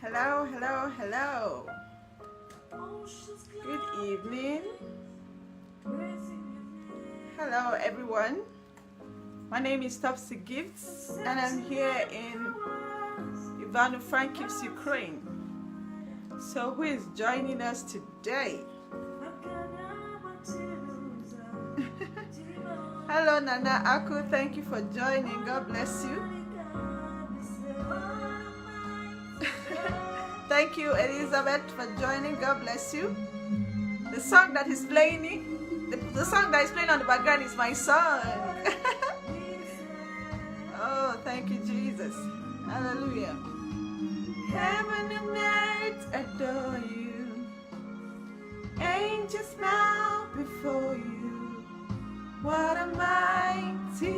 Hello, hello, hello. Good evening. Hello, everyone. My name is Topsy Gifts, and I'm here in Ivano-Frankivsk, Ukraine. So, who is joining us today? Hello, Nana Aku. Thank you for joining. God bless you. Thank you, Elizabeth, for joining. God bless you. The song that is playing, the song that is playing on the background is my song. Oh, thank you, Jesus. Hallelujah. Heaven and earth adore you. Angels bow before you. What a mighty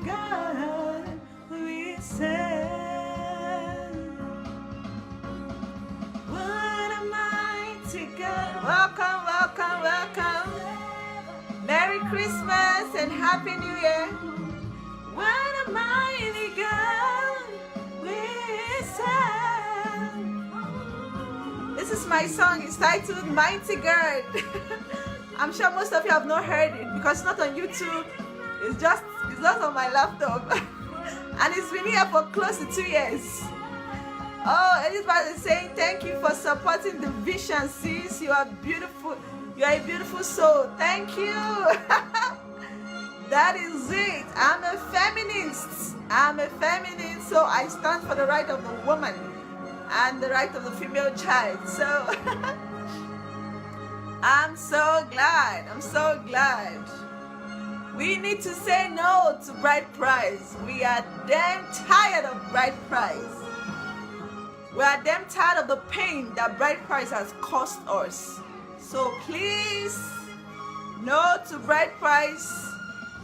God we serve. Welcome, welcome, welcome. Merry Christmas and Happy New Year. What a mighty God we serve. This is my song. It's titled Mighty God. I'm sure most of you have not heard it because it's not on YouTube. It's just on my laptop. And it's been here for close to 2 years. Oh, Elizabeth is saying thank you for supporting the vision, sis. You are beautiful. You are a beautiful soul. Thank you. That is it. I'm a feminist. I'm a feminist, so I stand for the right of the woman and the right of the female child. So I'm so glad. I'm so glad. We need to say no to bride price. We are damn tired of bride price. We are damn tired of the pain that bride price has cost us. So please, no to bride price,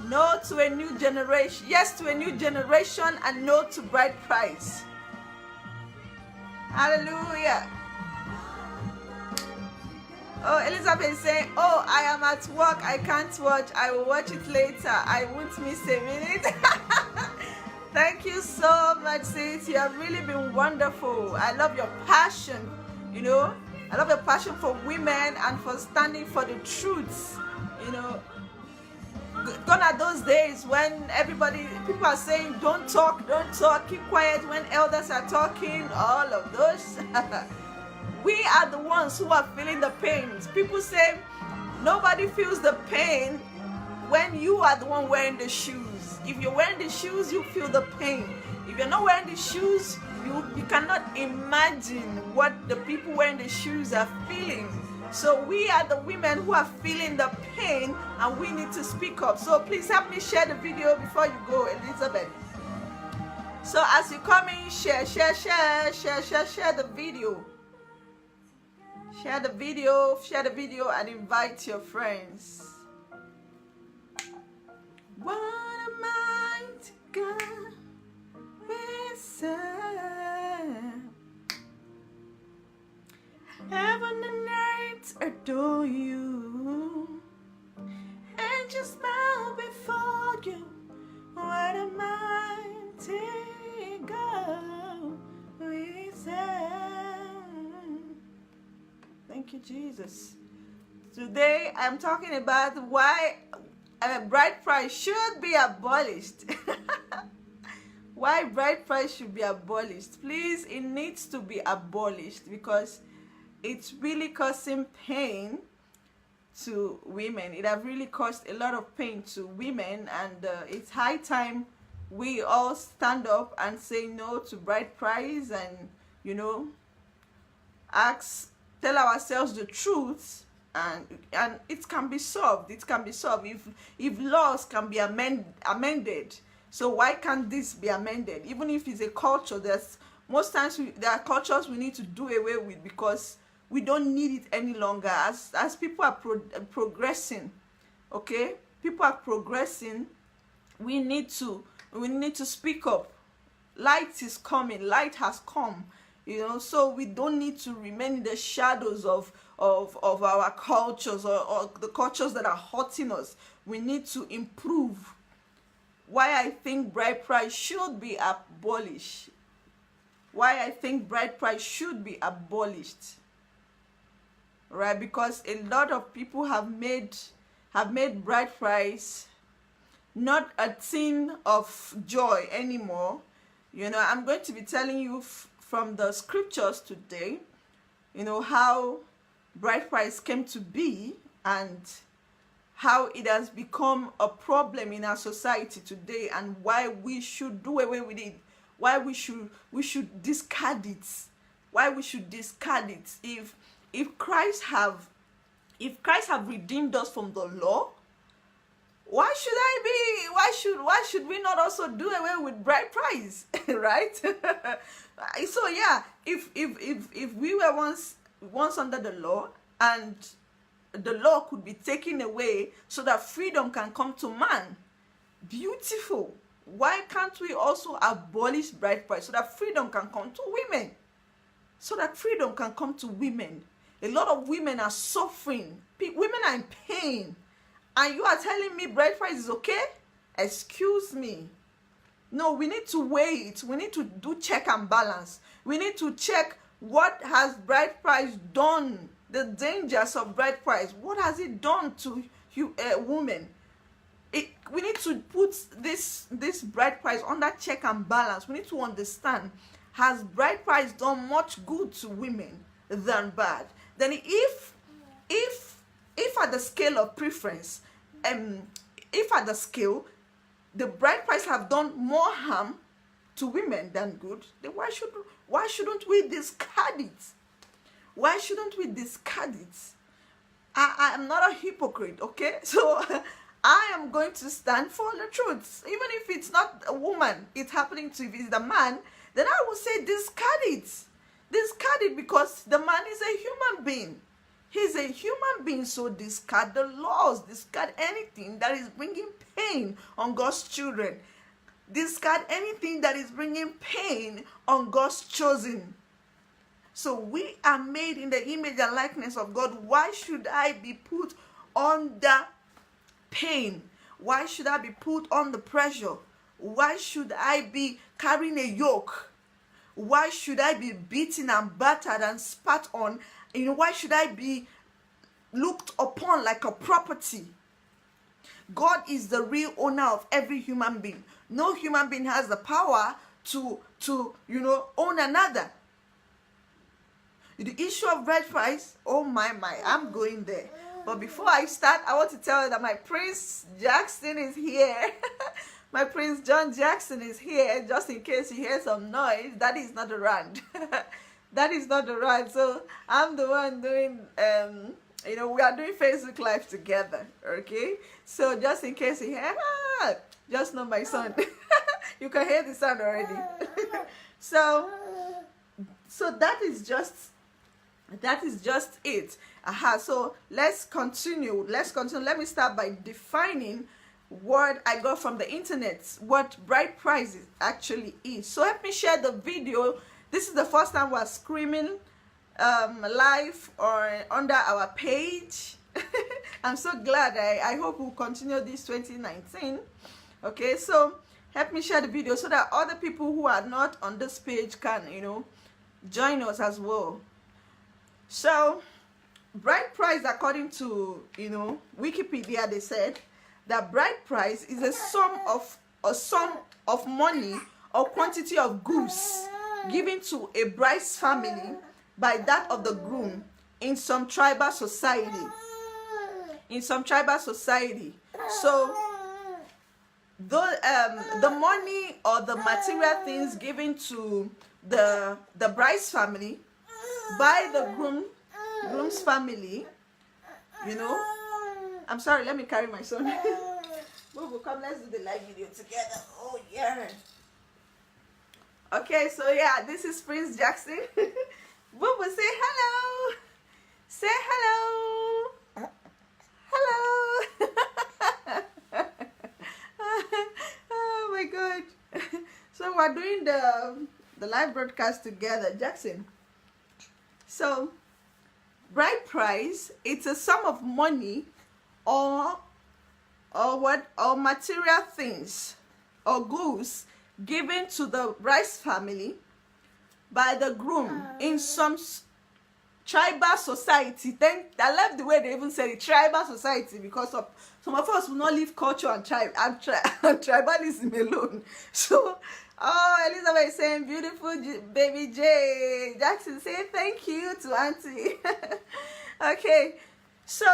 no to a new generation, yes to a new generation, and no to bride price. Hallelujah. Oh, Elizabeth is saying, oh, I am at work, I can't watch, I will watch it later, I won't miss a minute. Thank you so much, sis. You have really been wonderful. I love your passion, you know. I love your passion for women and for standing for the truth, you know. Gone are those days when people are saying, don't talk, keep quiet when elders are talking, all of those. We are the ones who are feeling the pain. People say, nobody feels the pain when you are the one wearing the shoes. If you're wearing the shoes, you feel the pain. If you're not wearing the shoes, you cannot imagine what the people wearing the shoes are feeling. So we are the women who are feeling the pain, and we need to speak up. So please help me share the video before you go, Elizabeth. So as you come in, share the video. Share the video and invite your friends. What a mighty God we serve. Heaven and earth adore you. Angels bow before you. What a mighty God we serve. Thank you, Jesus. Today I'm talking about why bride price should be abolished. Why bride price should be abolished? Please, it needs to be abolished because it's really causing pain to women. It has really caused a lot of pain to women, and it's high time we all stand up and say no to bride price, and you know, tell ourselves the truth. And it can be solved. It can be solved if laws can be amended. So why can't this be amended? Even if it's a culture, most times there are cultures we need to do away with because we don't need it any longer. As people are progressing, okay, people are progressing. We need to speak up. Light is coming. Light has come. You know, so we don't need to remain in the shadows of our cultures or the cultures that are hurting us. We need to improve. Why I think bride price should be abolished. why I think bride price should be abolished. Right? Because a lot of people have made bride price not a thing of joy anymore. You know, I'm going to be telling you from the scriptures today, you know, how bride price came to be and how it has become a problem in our society today, and why we should do away with it, why we should discard it, why we should discard it. If Christ have redeemed us from the law, why should we not also do away with bride price? Right? So yeah, if we were once under the law, and the law could be taken away so that freedom can come to man, beautiful. Why can't we also abolish bride price so that freedom can come to women? So that freedom can come to women. A lot of women are suffering. Women are in pain. And you are telling me bride price is okay? Excuse me. No, we need to weigh it. We need to do check and balance. We need to check what has bride price done, the dangers of bride price. What has it done to women? We need to put this bride price under check and balance. We need to understand, has bride price done much good to women than bad? Then if at the scale of preference, if at the scale the bride price have done more harm to women than good, then why shouldn't we discard it? Why shouldn't we discard it? I am not a hypocrite, okay? So I am going to stand for the truth. Even if it's not a woman, it's happening to, if it's the man, then I will say discard it. Discard it, because the man is a human being. He's a human being, so discard the laws. Discard anything that is bringing pain on God's children. Discard anything that is bringing pain on God's chosen. So we are made in the image and likeness of God. Why should I be put under pain? Why should I be put under pressure? Why should I be carrying a yoke? Why should I be beaten and battered and spat on? You know, why should I be looked upon like a property? God is the real owner of every human being. No human being has the power to own another. The issue of bride price, oh my, I'm going there. But before I start, I want to tell you that my Prince Jackson is here. My Prince John Jackson is here, just in case you hear some noise. That is not the rant. That is not the rant. So I'm the one doing, we are doing Facebook Live together, okay? So just in case you hear, just know my son. You can hear the sound already. So that is just it. So let's continue. Let me start by defining what I got from the internet, what bride price actually is. So help me share the video. This is the first time we're screaming live or under our page. I'm so glad. I hope we'll continue this 2019. Okay, so help me share the video so that other people who are not on this page can, join us as well. So bride price, according to Wikipedia, they said that bride price is a sum of money or quantity of goods given to a bride's family by that of the groom in some tribal society. So the money or the material things given to the bride's family by the groom's family, I'm sorry, let me carry my son. Boo, come, let's do the live video together. Oh yeah. Okay, so yeah, this is Prince Jackson. Boo, say hello. Say hello. Hello. Oh my God. So we're doing the live broadcast together, Jackson. So bride price, it's a sum of money or material things or goods given to the bride's family by the groom in some tribal society. Then I love the way they even said it, tribal society, because of some of us will not leave culture and and tribalism alone. So, oh, Elizabeth is saying beautiful baby J. Jackson saying thank you to Auntie. Okay, so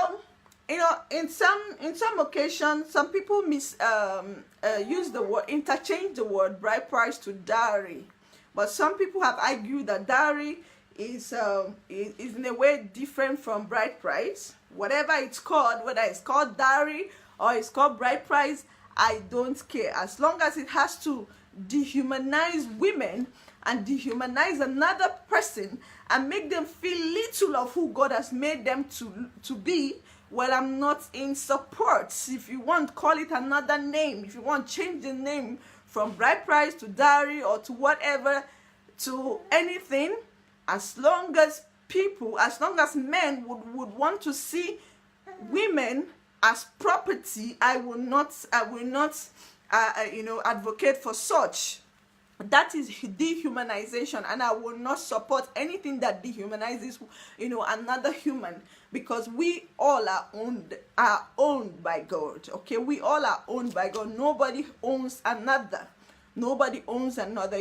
in some occasions, some people use the word, interchange the word bride price to dowry, but some people have argued that dowry is in a way different from bride price. Whatever it's called, whether it's called dowry or it's called bride price, I don't care, as long as it has to dehumanize women and dehumanize another person and make them feel little of who God has made them to be. Well, I'm not in support. If you want, call it another name. If you want, change the name from bride price to dowry or to whatever, to anything, as long as men would want to see women as property, I will not advocate for such. That is dehumanization, and I will not support anything that dehumanizes another human, because we all are owned by God. Okay, we all are owned by God. Nobody owns another. Nobody owns another.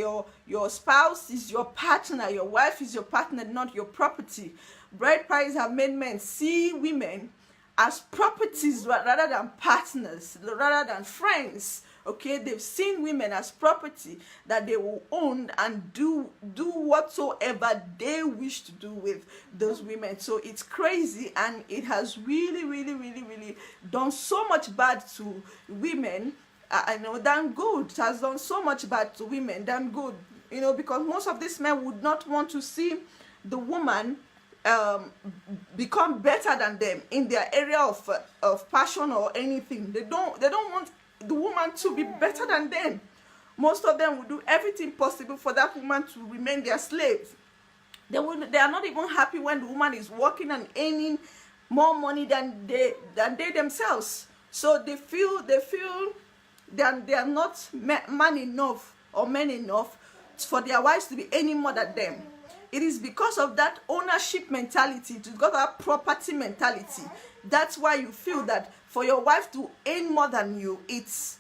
Your spouse is your partner. Your wife is your partner, not your property. Bride price have made men see women as properties rather than partners, rather than friends. Okay, they've seen women as property that they will own and do whatsoever they wish to do with those women. So it's crazy, and it has really done so much bad to women. Than good. It has done so much bad to women than good. Because most of these men would not want to see the woman become better than them in their area of passion or anything. They don't want the woman to be better than them. Most of them will do everything possible for that woman to remain their slave. They are not even happy when the woman is working and earning more money than they themselves. So they feel that they are not man enough or men enough for their wives to be any more than them. It is because of that ownership mentality, to got that property mentality. That's why you feel that for your wife to earn more than you, it's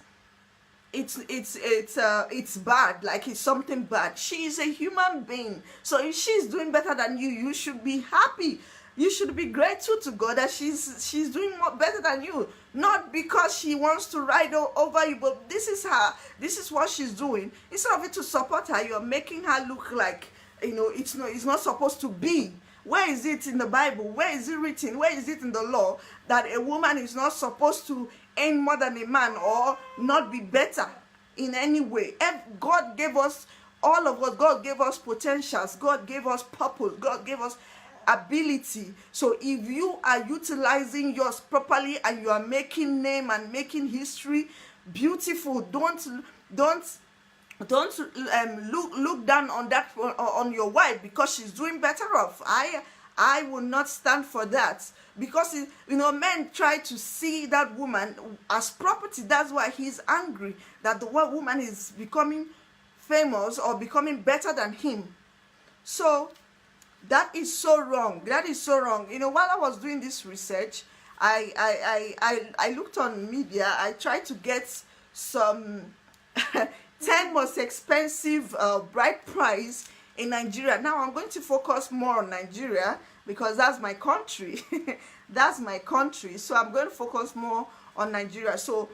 bad, like it's something bad. She is a human being, so if she's doing better than you, you should be happy. You should be grateful to God that she's doing better than you, not because she wants to ride over you, but this is what she's doing. Instead of it to support her, you're making her look like it's not supposed to be. Where is it in the Bible? Where is it written? Where is it in the law that a woman is not supposed to earn more than a man or not be better in any way? God gave us, all of us, God gave us potentials. God gave us purpose. God gave us ability. So if you are utilizing yours properly and you are making name and making history, beautiful. Don't look down on that, on your wife, because she's doing better off. I will not stand for that, because men try to see that woman as property. That's why he's angry that the woman is becoming famous or becoming better than him. So that is so wrong. That is so wrong. While I was doing this research, I looked on media. I tried to get some 10 most expensive bride price in Nigeria. Now I'm going to focus more on Nigeria because that's my country. That's my country. So I'm going to focus more on Nigeria. So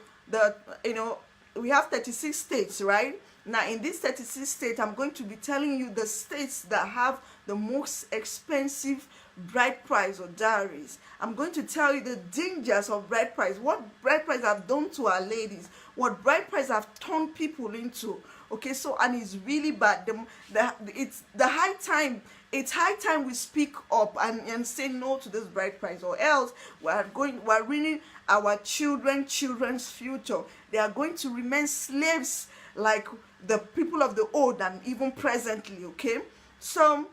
we have 36 states, right? Now in these 36 states, I'm going to be telling you the states that have the most expensive bride price or dowries. I'm going to tell you the dangers of bride price, what bride price have done to our ladies, what bride price have turned people into. Okay, so, and it's really bad. It's high time we speak up and say no to this bride price, or else we're ruining our children's future. They are going to remain slaves like the people of the old and even presently. Okay, so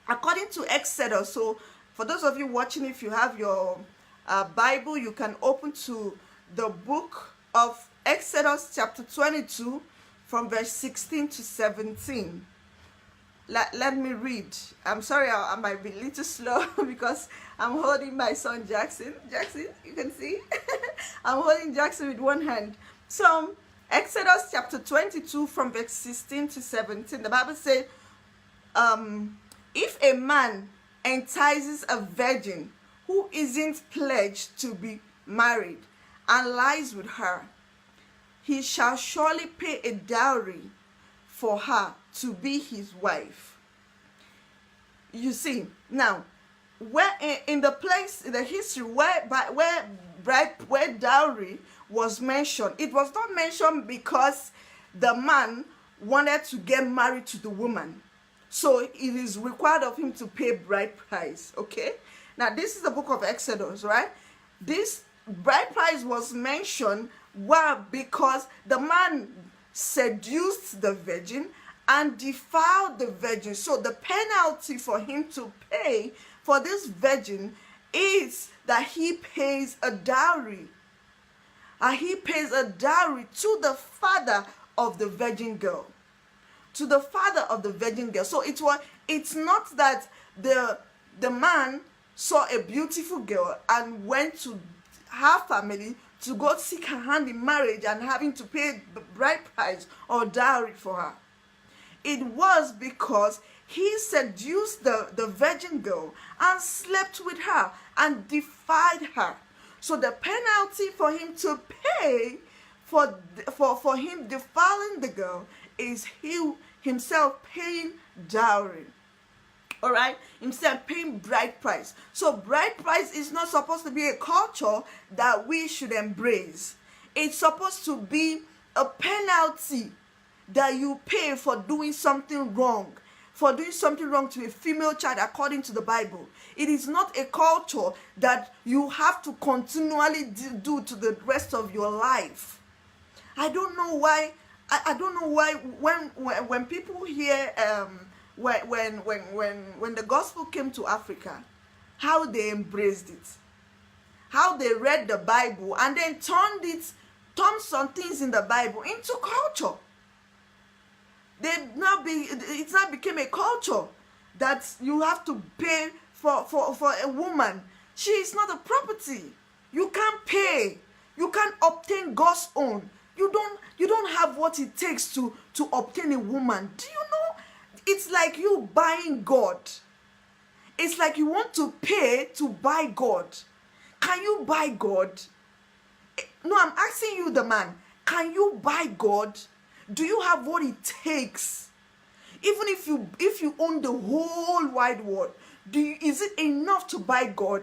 according to Exodus, so for those of you watching, if you have your Bible, you can open to the book of Exodus chapter 22 from verse 16 to 17. let me read. I'm sorry, I might be a little slow because I'm holding my son Jackson. Jackson, you can see. I'm holding Jackson with one hand. So Exodus chapter 22 from verse 16 to 17, the Bible said, if a man entices a virgin who isn't pledged to be married and lies with her, he shall surely pay a dowry for her to be his wife. You see, now, where in the place in the history where dowry was mentioned, it was not mentioned because the man wanted to get married to the woman, so it is required of him to pay bride price. Okay, now this is the book of Exodus, right? This bride price was mentioned because the man seduced the virgin and defiled the virgin. So the penalty for him to pay for this virgin is that he pays a dowry. He pays a dowry to the father of the virgin girl. To the father of the virgin girl. So it's not that the man saw a beautiful girl and went to her family to go seek her hand in marriage and having to pay bride price or dowry for her. It was because he seduced the virgin girl and slept with her and defied her. So the penalty for him to pay for him defiling the girl is he himself paying dowry. All right, himself paying bride price. So bride price is not supposed to be a culture that we should embrace. It's supposed to be a penalty that you pay for doing something wrong, to a female child according to the Bible. It is not a culture that you have to continually do to the rest of your life. I don't know why. I don't know why when people hear when the gospel came to Africa, how they embraced it, how they read the Bible and then turned some things in the Bible into culture. It now became a culture that you have to pay for a woman. She is not a property. You can't pay. You can't obtain God's own. You don't have what it takes to obtain a woman. Do you know? It's like you buying God. It's like you want to pay to buy God. Can you buy God? No, I'm asking you, the man. Can you buy God? Do you have what it takes? Even if you own the whole wide world, is it enough to buy God?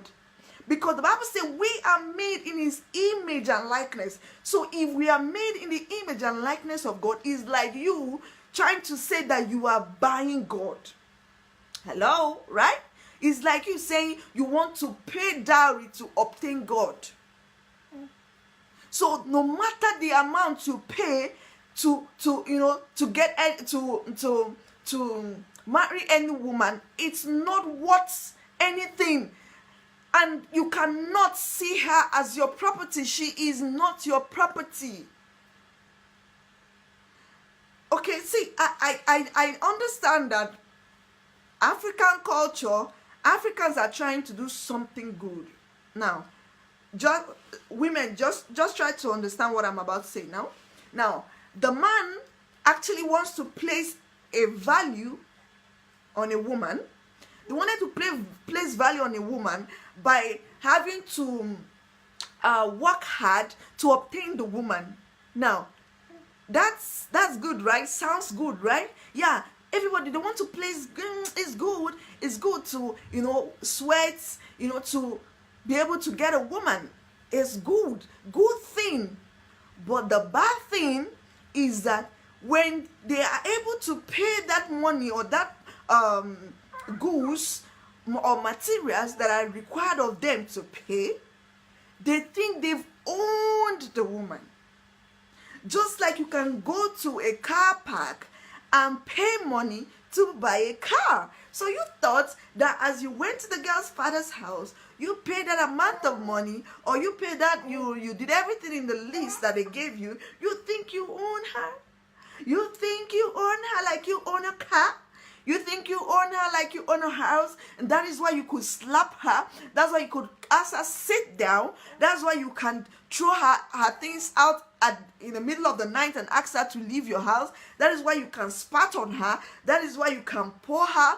Because the Bible says we are made in his image and likeness. So if we are made in the image and likeness of God, it's like you trying to say that you are buying God. Hello, right? It's like you saying you want to pay dowry to obtain God. So no matter the amount you pay to marry any woman, it's not worth anything. And you cannot see her as your property. She is not your property. Okay, see, I understand that African culture, Africans are trying to do something good. Now, women, just try to understand what I'm about to say now. Now, the man actually wants to place a value on a woman. They wanted to place value on a woman by having to work hard to obtain the woman. Now, that's good, right? Sounds good, right? Yeah, everybody, they want to place, it's good. It's good to, sweat, to be able to get a woman. It's good thing. But the bad thing is that when they are able to pay that money or that goods or materials that are required of them to pay, they think they've owned the woman. Just like you can go to a car park and pay money to buy a car. So you thought that as you went to the girl's father's house, you paid that amount of money, or you paid that, you did everything in the list that they gave you. You think you own her? You think you own her like you own a car? You think her like you own a house, and that is why you could slap her. That's why you could ask her sit down. That's why you can throw her things out in the middle of the night and ask her to leave your house. That is why you can spat on her. That is why you can pour her,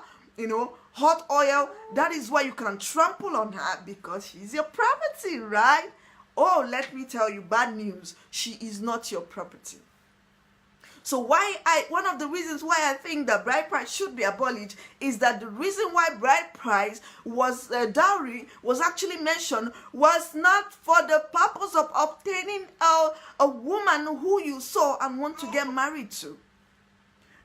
hot oil. That is why you can trample on her, because she's your property, right? Oh, let me tell you bad news. She is not your property. So one of the reasons why I think that bride price should be abolished is that the reason why bride price was dowry was actually mentioned was not for the purpose of obtaining a woman who you saw and want to get married to.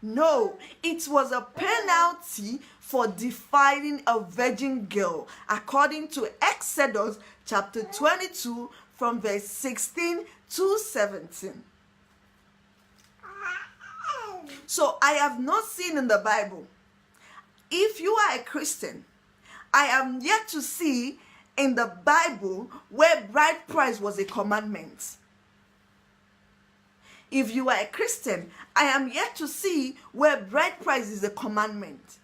No, it was a penalty for defiling a virgin girl, according to Exodus chapter 22 from verse 16 to 17. So I have not seen in the Bible, if you are a Christian, I am yet to see in the Bible where bride price was a commandment. If you are a Christian, I am yet to see where bride price is a commandment.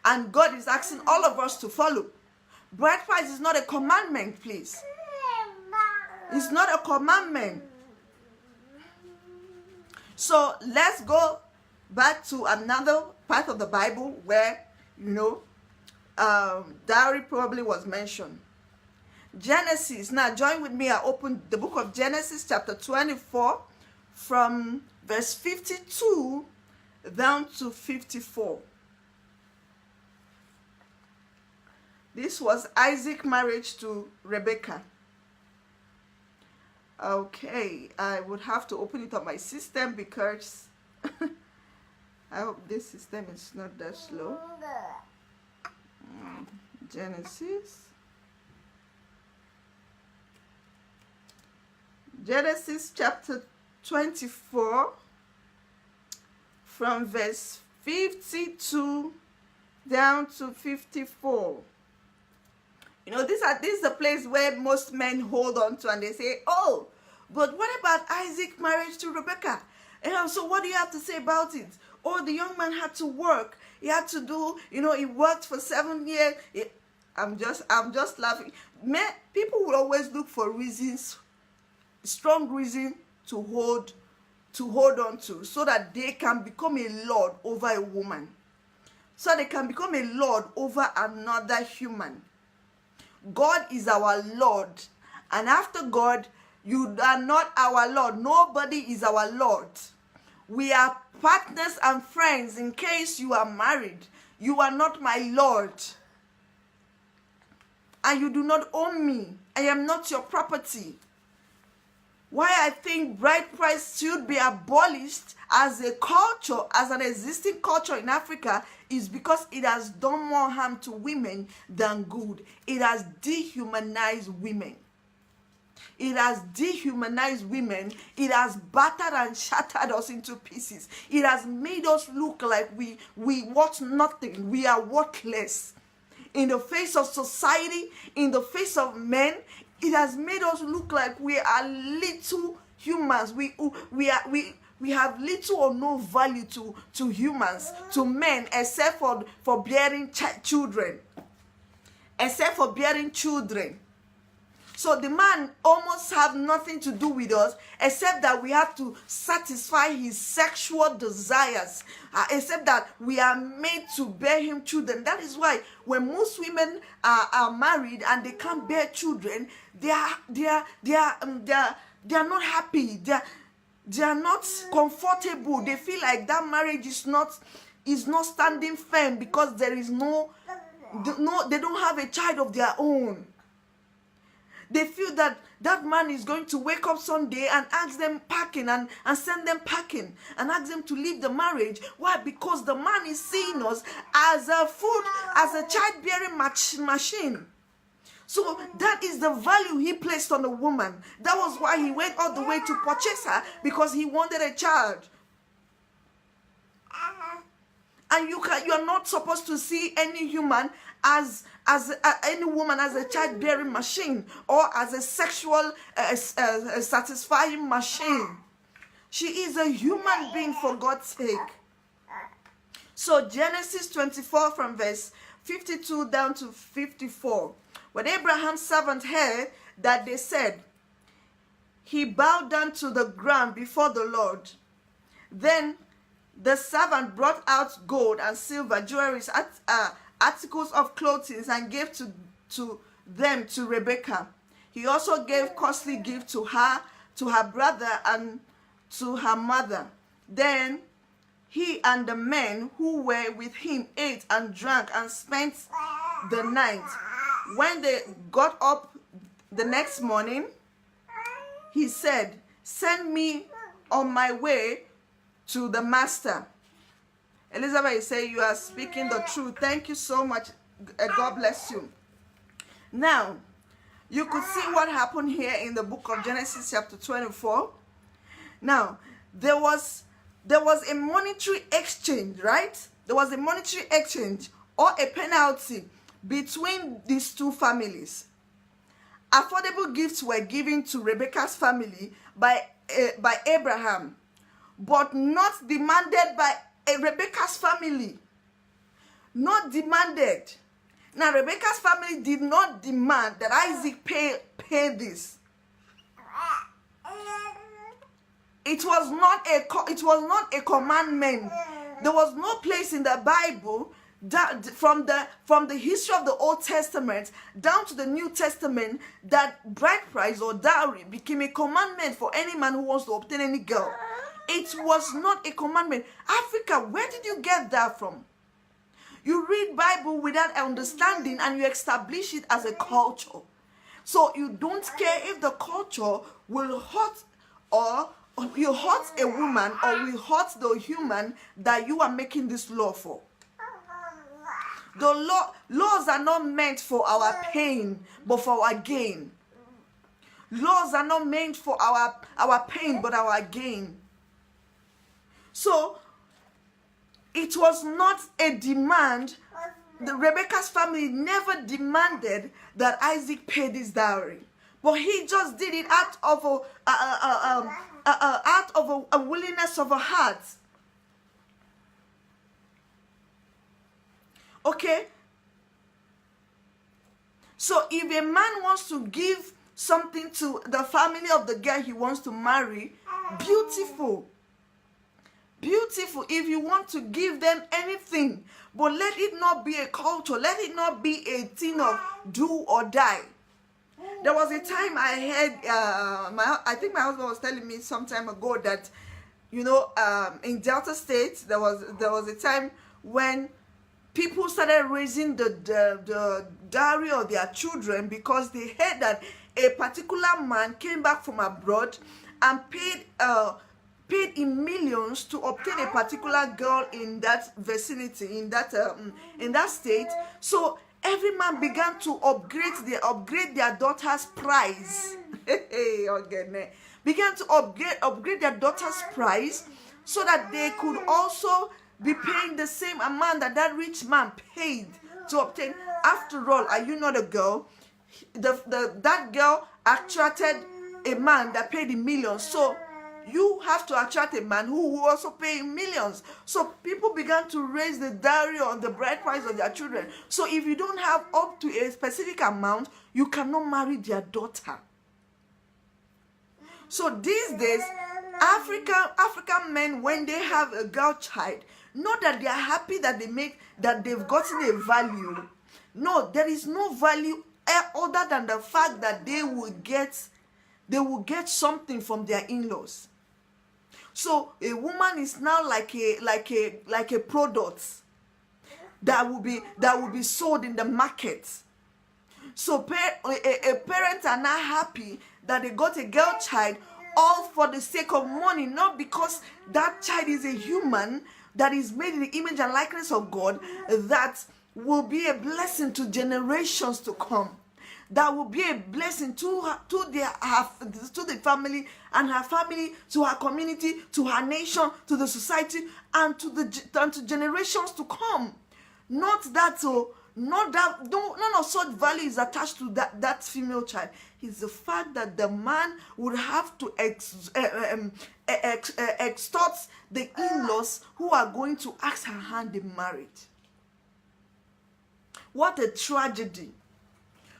And God is asking all of us to follow. Bride price is not a commandment, please. It's not a commandment. So let's go back to another part of the Bible where, dowry probably was mentioned. Genesis. Now join with me. I opened the book of Genesis chapter 24 from verse 52 down to 54. This was Isaac's marriage to Rebekah. Okay, I would have to open it on my system because I hope this system is not that slow. Genesis chapter 24 from verse 52 down to 54. This is the place where most men hold on to and they say, oh, but what about Isaac's marriage to Rebekah? So what do you have to say about it? Oh, the young man had to work. He had to do, he worked for 7 years. I'm just laughing. People will always look for reasons, strong reason to hold on to, so that they can become a lord over a woman. So they can become a lord over another human. God is our Lord. And after God, you are not our Lord. Nobody is our Lord. We are partners and friends in case you are married. You are not my Lord. And you do not own me. I am not your property. Why I think bride price should be abolished as a culture, as an existing culture in Africa, is because it has done more harm to women than good. It has dehumanized women. It has dehumanized women. It has battered and shattered us into pieces. It has made us look like we worth nothing. We are worthless. In the face of society, in the face of men, it has made us look like we are little humans. We have little or no value to humans, to men, except for bearing children. Except for bearing children. So the man almost have nothing to do with us, except that we have to satisfy his sexual desires, except that we are made to bear him children. That is why when most women are married and they can't bear children, they are not happy. They are not comfortable. They feel like that marriage is not standing firm because there is they don't have a child of their own. They feel that man is going to wake up Sunday and ask them packing and send them packing and ask them to leave the marriage. Why? Because the man is seeing us as a childbearing machine. So that is the value he placed on the woman. That was why he went all the way to purchase her, because he wanted a child. And you are not supposed to see any human as any woman as a childbearing machine or as a sexual satisfying machine. She is a human being, for God's sake. So Genesis 24 from verse 52 down to 54. When Abraham's servant heard that they said, he bowed down to the ground before the Lord. Then the servant brought out gold and silver, jewelry, articles of clothing, and gave to them to Rebekah. He also gave costly gifts to her brother, and to her mother. Then he and the men who were with him ate and drank and spent the night. When they got up the next morning, he said, send me on my way to the master. Elizabeth is saying, you are speaking the truth. Thank you so much. God bless you. Now, you could see what happened here in the book of Genesis chapter 24. Now, there was a monetary exchange, right? There was a monetary exchange or a penalty between these two families. Affordable gifts were given to Rebekah's family by Abraham, but not demanded by Rebekah's family. Not demanded. Now, Rebekah's family did not demand that Isaac pay this. It was not a commandment. There was no place in the Bible that from the history of the Old Testament down to the New Testament that bride price or dowry became a commandment for any man who wants to obtain any girl. It was not a commandment. Africa, where did you get that from? You read Bible without understanding and you establish it as a culture. So you don't care if the culture will hurt or you hurt a woman or will hurt the human that you are making this law for. The laws are not meant for our pain, but for our gain. Laws are not meant for our pain, but our gain. So, it was not a demand. The Rebekah's family never demanded that Isaac pay this dowry. But he just did it out of a willingness of a heart. Okay? So if a man wants to give something to the family of the girl he wants to marry, beautiful. Beautiful. If you want to give them anything, but let it not be a culture. Let it not be a thing of do or die. There was a time I heard, I think my husband was telling me some time ago that, in Delta State, there was a time when people started raising the dowry of their children because they heard that a particular man came back from abroad and paid in millions to obtain a particular girl in that vicinity, in that state. So every man began to upgrade their daughter's price. Began to upgrade their daughter's price so that they could also be paying the same amount that rich man paid to obtain. After all, are you not a girl? That girl attracted a man that paid in millions. So you have to attract a man who will also pay in millions. So people began to raise the dowry on the bride price of their children. So if you don't have up to a specific amount, you cannot marry their daughter. So these days, African men, when they have a girl child, not that they are happy that they've gotten a value. No, there is no value other than the fact that they will get something from their in-laws. So a woman is now like a product that will be sold in the market. So a parent are not happy that they got a girl child all for the sake of money, not because that child is a human that is made in the image and likeness of God, that will be a blessing to generations to come. That will be a blessing to the family and her family, to her community, to her nation, to the society, and to generations to come. Not that Not that none of such value is attached to that female child. It's the fact that the man would have to extort the in-laws who are going to ask her hand in marriage. What a tragedy.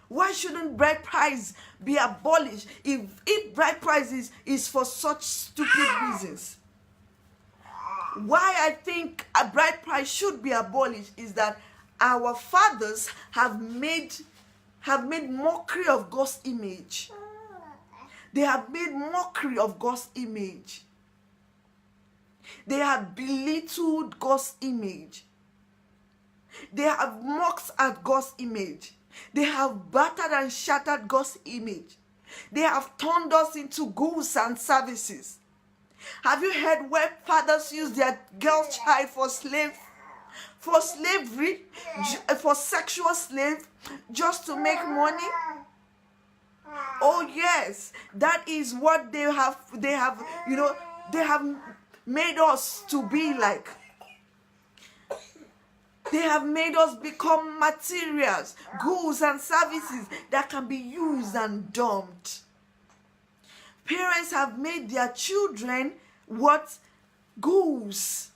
Why shouldn't bride price be abolished if bride price is for such stupid reasons? Why I think a bride price should be abolished is that our fathers have made mockery of God's image. They have made mockery of God's image. They have belittled God's image. They have mocked at God's image. They have battered and shattered God's image. They have turned us into goods and services. Have you heard where fathers use their girl child for slavery, for sexual slave, just to make money? Oh yes, that is what they have made us to be like. They have made us become materials, goods and services that can be used and dumped. Parents have made their children what? Goods.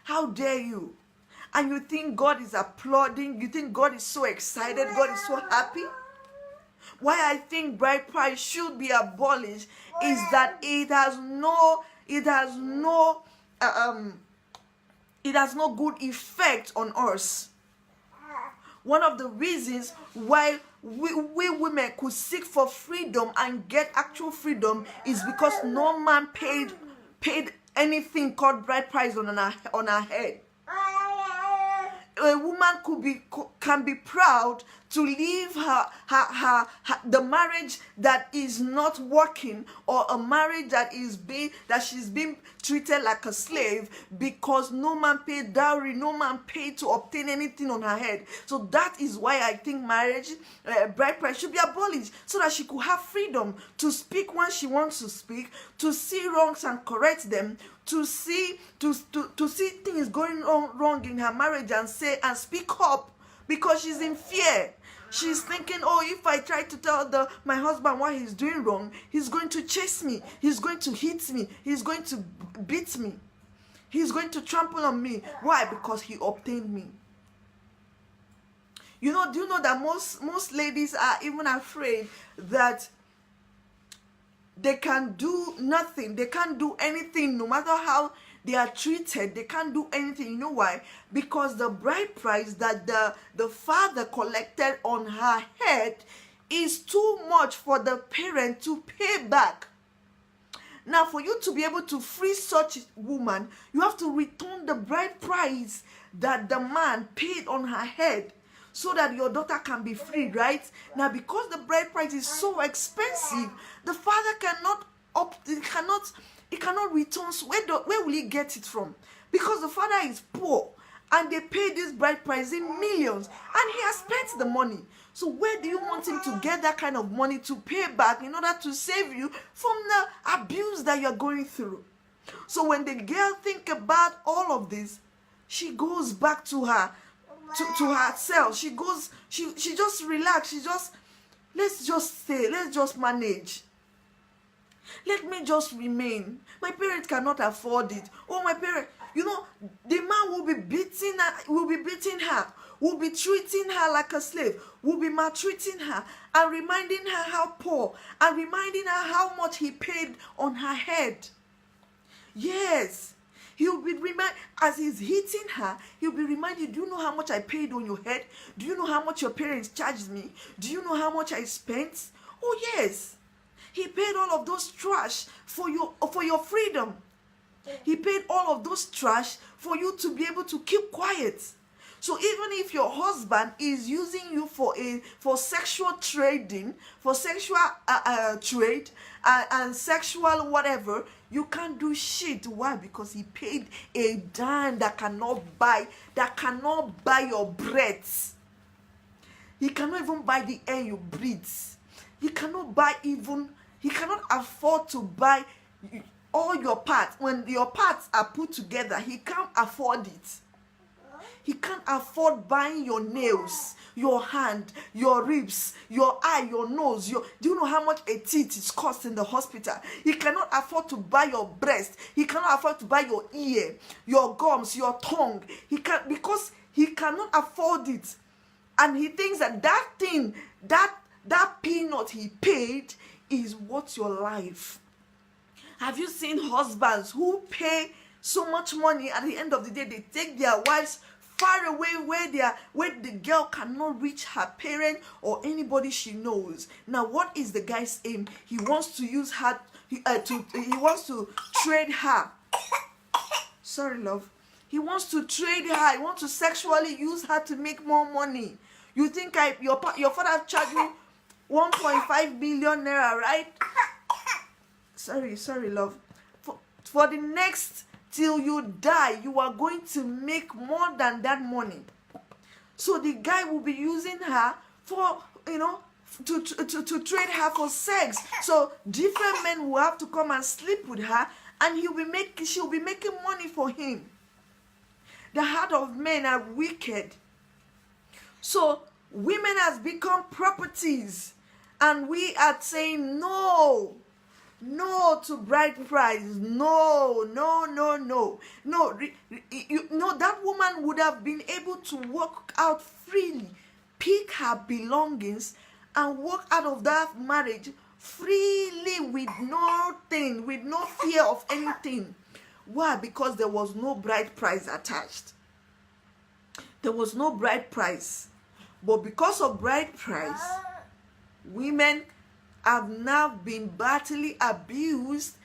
How dare you? And you think God is applauding? You think God is so excited? God is so happy? Why I think bride price should be abolished is that it has no good effect on us. One of the reasons why we women could seek for freedom and get actual freedom is because no man paid anything called bride price on her head. A woman can be proud to leave the marriage that is not working, or a marriage that she's being treated like a slave, because no man paid dowry, no man paid to obtain anything on her head. So that is why I think marriage, bride price should be abolished, so that she could have freedom to speak when she wants to speak, to see wrongs and correct them, to see things going on wrong in her marriage and speak up, because she's in fear. She's thinking, oh, if I try to tell my husband what he's doing wrong, he's going to chase me, he's going to hit me, he's going to beat me, he's going to trample on me. Why? Because he obtained me. Do you know that most ladies are even afraid that they can do nothing, they can't do anything, no matter how they are treated, they can't do anything. You know why? Because the bride price that the father collected on her head is too much for the parent to pay back. Now, for you to be able to free such woman, you have to return the bride price that the man paid on her head, so that your daughter can be free, right? Now, because the bride price is so expensive, the father cannot return. Where will he get it from? Because the father is poor, and they pay this bride price in millions, and he has spent the money. So where do you want him to get that kind of money to pay back in order to save you from the abuse that you're going through? So when the girl think about all of this, she goes back to herself. She just relax. Let's just stay. Let's just manage. Let me just remain. My parents cannot afford it. Oh, my parents, the man will be beating her, will be treating her like a slave, will be maltreating her, and reminding her how poor, and reminding her how much he paid on her head. Yes. He'll be as he's hitting her, he'll be reminded, do you know how much I paid on your head? Do you know how much your parents charged me? Do you know how much I spent? Oh yes. He paid all of those trash for your freedom. He paid all of those trash for you to be able to keep quiet. So even if your husband is using you for sexual trading, for sexual trade and sexual whatever, you can't do shit. Why? Because he paid a dime that cannot buy your breath. He cannot even buy the air you breathe. He cannot afford to buy all your parts. When your parts are put together, he can't afford it. He can't afford buying your nails, your hand, your ribs, your eye, your nose. Do you know how much a teeth is cost in the hospital? He cannot afford to buy your breast. He cannot afford to buy your ear, your gums, your tongue. He can't, because he cannot afford it. And he thinks that that thing, that peanut he paid is worth your life. Have you seen husbands who pay so much money, at the end of the day they take their wives far away where the girl cannot reach her parent or anybody she knows? Now what is the guy's aim? He wants to use her he wants to trade her. Sorry, love. He wants to trade her. He wants to sexually use her to make more money. You think your father charged me 1.5 billion naira, right? Sorry, love. For the next, till you die, you are going to make more than that money. So the guy will be using her for, to trade her for sex. So different men will have to come and sleep with her, and she'll be making money for him. The heart of men are wicked. So women has become properties, and we are saying no to bride price. No. That woman would have been able to walk out freely, pick her belongings, and walk out of that marriage freely with nothing, with no fear of anything. Why? Because there was no bride price attached. There was no bride price. But because of bride price, women have now been badly abused.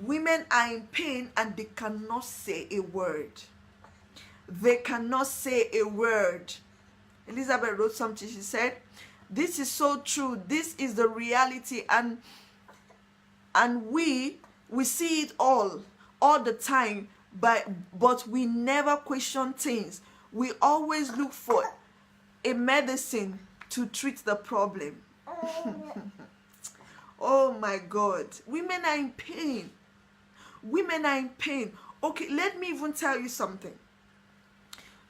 Women are in pain and they cannot say a word. They cannot say a word. Elizabeth wrote something. She said, this is so true. This is the reality, and we see it all the time, but we never question things. We always look for a medicine to treat the problem. Oh my God. Women are in pain. Women are in pain. Okay, let me even tell you something.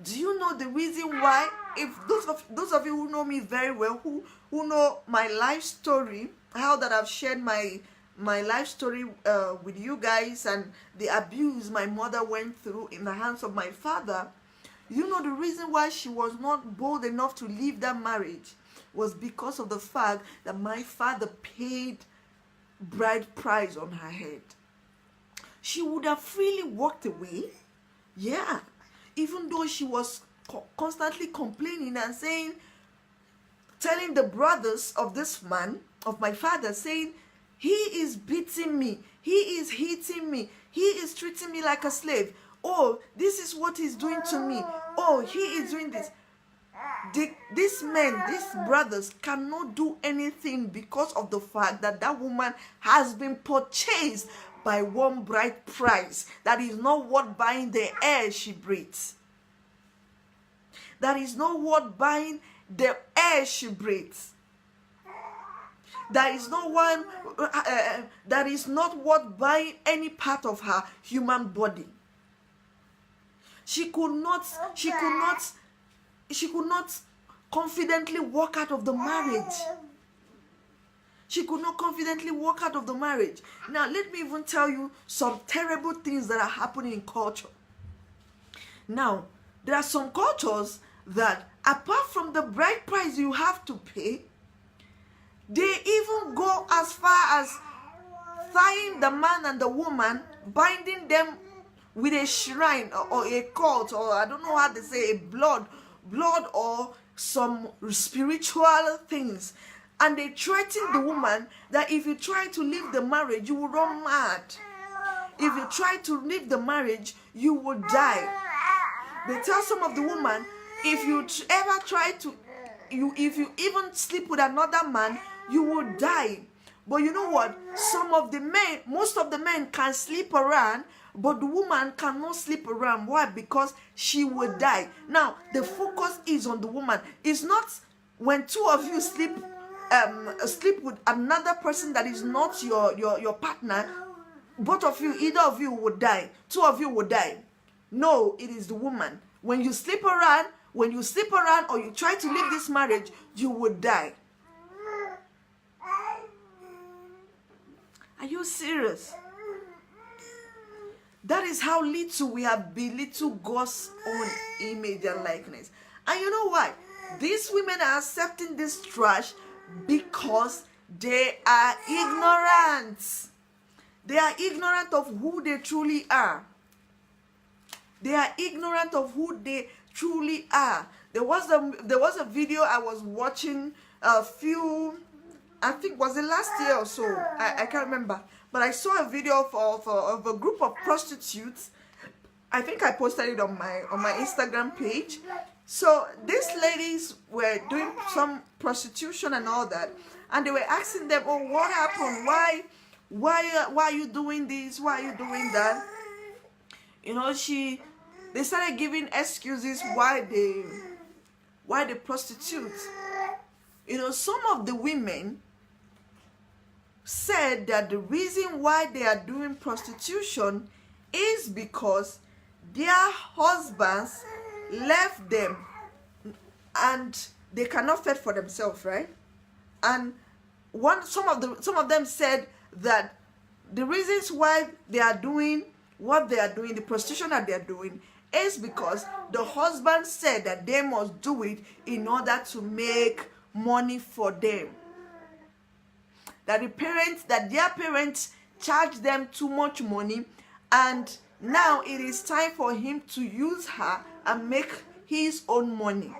Do you know the reason why? If those of you who know me very well, who know my life story, how that I've shared my life story with you guys, and the abuse my mother went through in the hands of my father, you know the reason why she was not bold enough to leave that marriage was because of the fact that my father paid bride price on her head. She would have freely walked away. Yeah. Even though she was constantly complaining and saying, telling the brothers of this man, of my father, saying, he is beating me, he is hitting me, he is treating me like a slave. Oh, this is what he's doing to me. Oh, he is doing this. These men, these brothers cannot do anything because of the fact that that woman has been purchased by one bride price that is not worth buying the air she breathes. That is not worth buying the air she breathes. That is not one. That is not worth buying any part of her human body. She could not confidently walk out of the marriage. She could not confidently walk out of the marriage. Now, let me even tell you some terrible things that are happening in culture. Now, there are some cultures that, apart from the bride price you have to pay, they even go as far as tying the man and the woman, binding them with a shrine or a cult, or I don't know how to say, a blood or some spiritual things. And they threaten the woman that if you try to leave the marriage, you will run mad. If you try to leave the marriage, you will die. They tell some of the woman, if you ever try to, if you even sleep with another man, you will die. But you know what? Some of the men, most of the men can sleep around, but the woman cannot sleep around. Why? Because she will die. Now, the focus is on the woman. It's not when two of you sleep with another person that is not your partner. Both of you, either of you will die. Two of you will die. No, it is the woman. When you sleep around, or you try to leave this marriage, you will die. Are you serious? That is how little we have belittled God's own image and likeness. And you know why? These women are accepting this trash because they are ignorant. They are ignorant of who they truly are. They are ignorant of who they truly are. There was a video I was watching a few, I think was it last year or so, I can't remember, but I saw a video of a group of prostitutes. I think I posted it on my Instagram page. So these ladies were doing some prostitution and all that, and they were asking them, oh, what happened? Why are you doing this? Why are you doing that? You know, they started giving excuses why they prostitute. You know, some of the women said that the reason why they are doing prostitution is because their husbands left them and they cannot fend for themselves, right? And some of them said that the reasons why they are doing what they are doing, the prostitution that they are doing, is because the husband said that they must do it in order to make money for them. That their parents charge them too much money, and now it is time for him to use her and make his own money.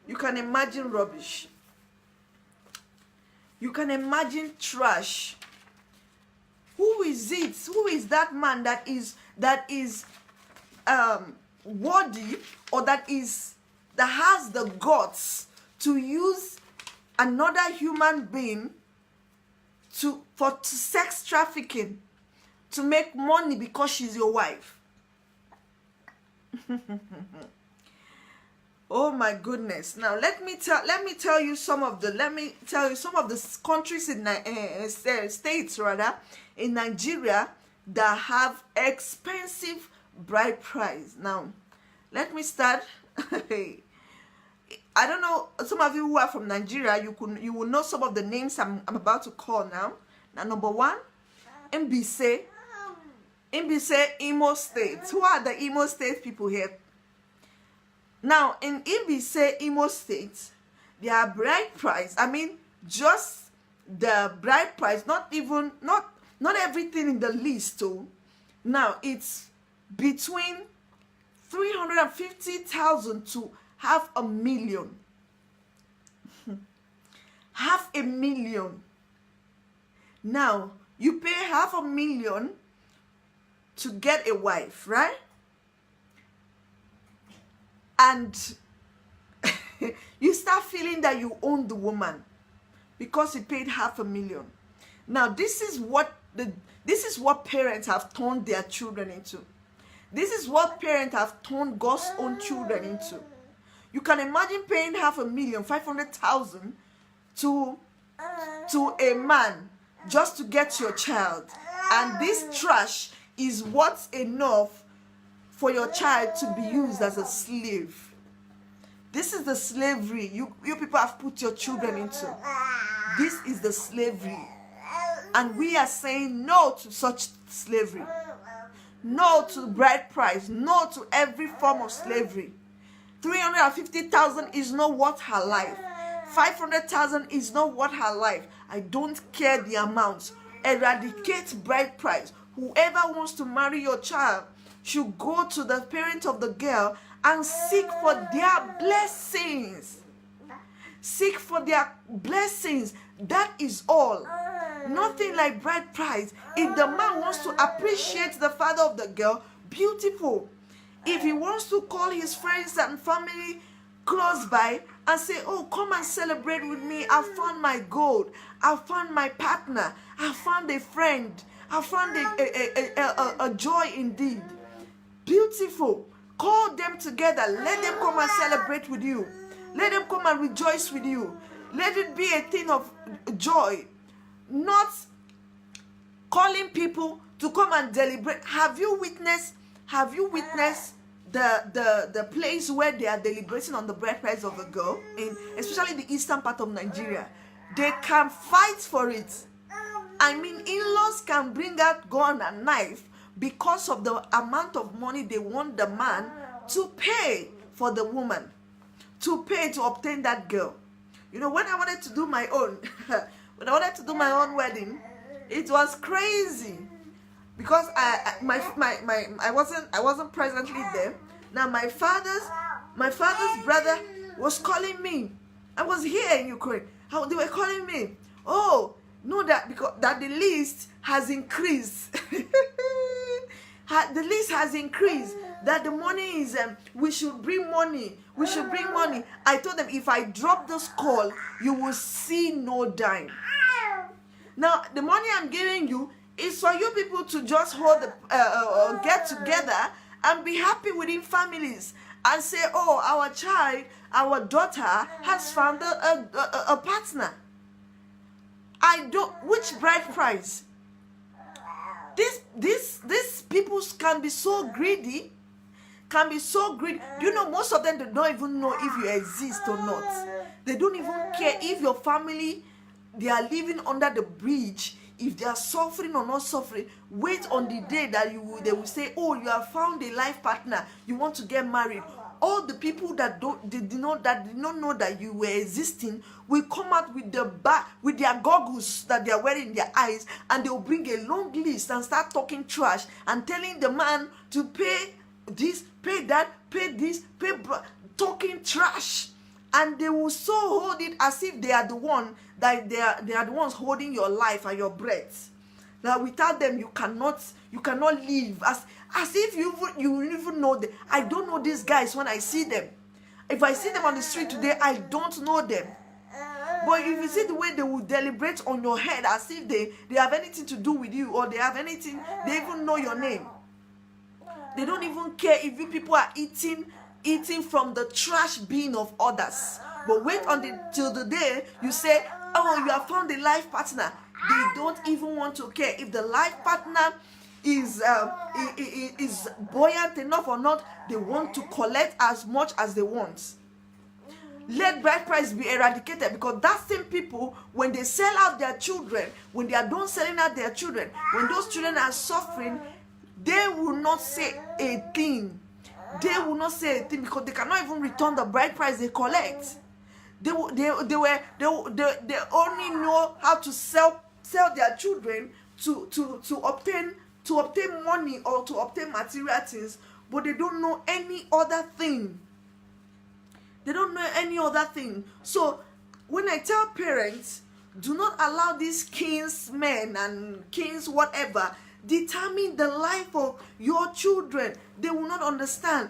You can imagine rubbish. You can imagine trash. Who is it? Who is that man that is worthy, or that has the guts to use another human being for sex trafficking, to make money because she's your wife? Oh my goodness. Now let me tell you some of the countries in states rather in Nigeria that have expensive bride price. Now let me start. I don't know, some of you who are from Nigeria, you will know some of the names I'm about to call now. Now, number one, Mbise, Imo State. Who are the Imo State people here? Now, in Mbise, Imo State, their bride price, I mean, just the bride price, not everything in the list, too. Now, it's between 350,000 to 500,000. 500,000. Now, you pay 500,000 to get a wife, right? And you start feeling that you own the woman because you paid 500,000. Now, this is what parents have turned their children into. This is what parents have turned God's own children into. You can imagine paying 500,000, 500,000 to a man just to get your child. And this trash is what's enough for your child to be used as a slave. This is the slavery you people have put your children into. This is the slavery. And we are saying no to such slavery. No to bride price. No to every form of slavery. 350,000 is not worth her life. 500,000 is not worth her life. I don't care the amount. Eradicate bride price. Whoever wants to marry your child should go to the parent of the girl and seek for their blessings. Seek for their blessings. That is all. Nothing like bride price. If the man wants to appreciate the father of the girl, beautiful. If he wants to call his friends and family close by and say, oh, come and celebrate with me. I found my gold. I found my partner. I found a friend. I found a joy indeed. Beautiful. Call them together. Let them come and celebrate with you. Let them come and rejoice with you. Let it be a thing of joy. Not calling people to come and deliberate. Have you witnessed the place where they are deliberating on the bride price of a girl, especially the eastern part of Nigeria, they can fight for it. I mean, in-laws can bring out gun and knife because of the amount of money they want the man to pay for the woman, to pay to obtain that girl. You know, when I wanted to do my own, wedding, it was crazy because I wasn't presently there. Now my father's brother was calling me. I was here in Ukraine. How they were calling me? Oh, no, because the list has increased. The list has increased. That the money is we should bring money. We should bring money. I told them, if I drop this call, you will see no dime. Now the money I'm giving you is for you people to just hold get together and be happy within families and say, oh, our child, our daughter has found a partner. Which bride price? These people can be so greedy. Do you know, most of them, they don't even know if you exist or not. They don't even care if your family, they are living under the bridge, if they are suffering or not suffering. Wait on the day that they will say, oh, you have found a life partner, you want to get married. All the people that did not know that you were existing will come out with their goggles that they are wearing in their eyes, and they will bring a long list and start talking trash and telling the man to pay this, pay that, pay this, talking trash. And they will so hold it as if they are the one that they are the ones holding your life and your breath. Now without them you cannot live, as if you even know them. I don't know these guys when I see them. If I see them on the street today, I don't know them. But if you see the way they will deliberate on your head as if they have anything to do with you, or they have anything, they even know your name. They don't even care if you people are eating from the trash bin of others. But wait till the day you say, oh, you have found a life partner. They don't even want to care if the life partner is buoyant enough or not. They want to collect as much as they want. Let bride price be eradicated, because that same people, when they sell out their children, when they are done selling out their children, when those children are suffering, they will not say a thing. They will not say a thing, because they cannot even return the bride price they collect. They only know how to sell their children to obtain money or to obtain material things, but they don't know any other thing. They don't know any other thing. So when I tell parents, do not allow these kings men and kings whatever determine the life of your children. They will not understand.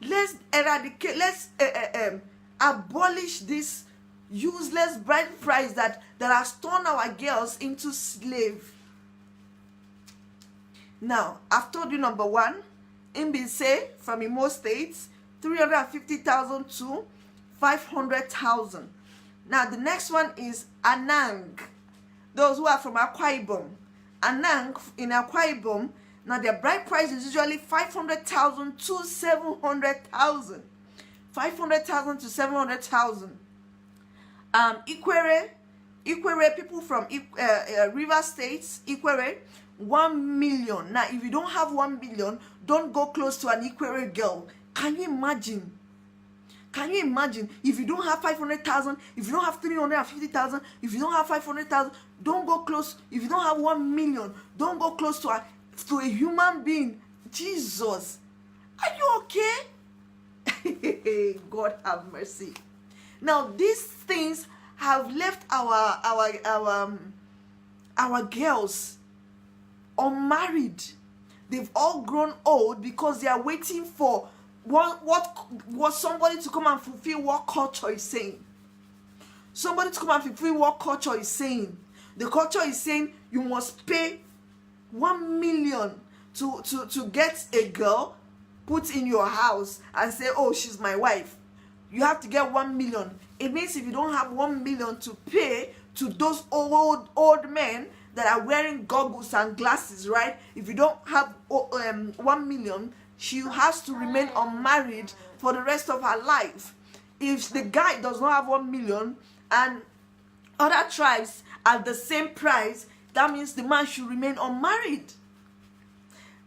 Let's eradicate, abolish this useless bride price that has turned our girls into slaves. Now, I've told you number one, Mbise from Imo State, 350,000 to 500,000. Now, the next one is Anang. Those who are from Akwa Ibom. Anang in Akwa Ibom, now their bride price is usually 500,000 to 700,000. 500,000 to 700,000. Ikwere, people from River States, Ikwere, 1 million. Now, if you don't have 1 million, don't go close to an Ikwere girl. Can you imagine? Can you imagine if you don't have 500,000, if you don't have 350,000, if you don't have 500,000, don't go close. If you don't have 1 million, don't go close to a human being. Jesus, are you okay? God have mercy. Now these things have left our girls unmarried. They've all grown old because they are waiting for what somebody to come and fulfill what culture is saying. Somebody to come and fulfill what culture is saying. The culture is saying you must pay 1 million to get a girl put in your house and say, oh, she's my wife. You have to get 1 million. It means if you don't have 1 million to pay to those old men that are wearing goggles and glasses, right? If you don't have 1 million she has to remain unmarried for the rest of her life. If the guy does not have 1 million and other tribes at the same price, that means the man should remain unmarried.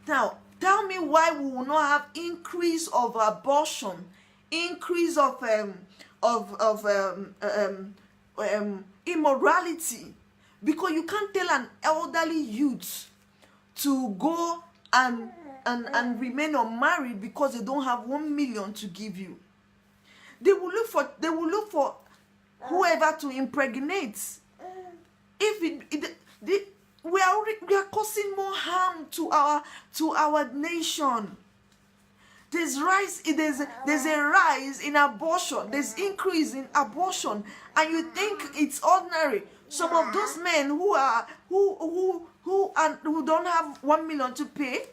Now, tell me why we will not have increase of abortion, increase of immorality, because you can't tell an elderly youth to go and remain unmarried because they don't have 1 million to give you. They will look for whoever to impregnate. If we are causing more harm to our nation. There's a rise in abortion. There's increase in abortion, and you think it's ordinary. Some of those men who don't have 1 million to pay,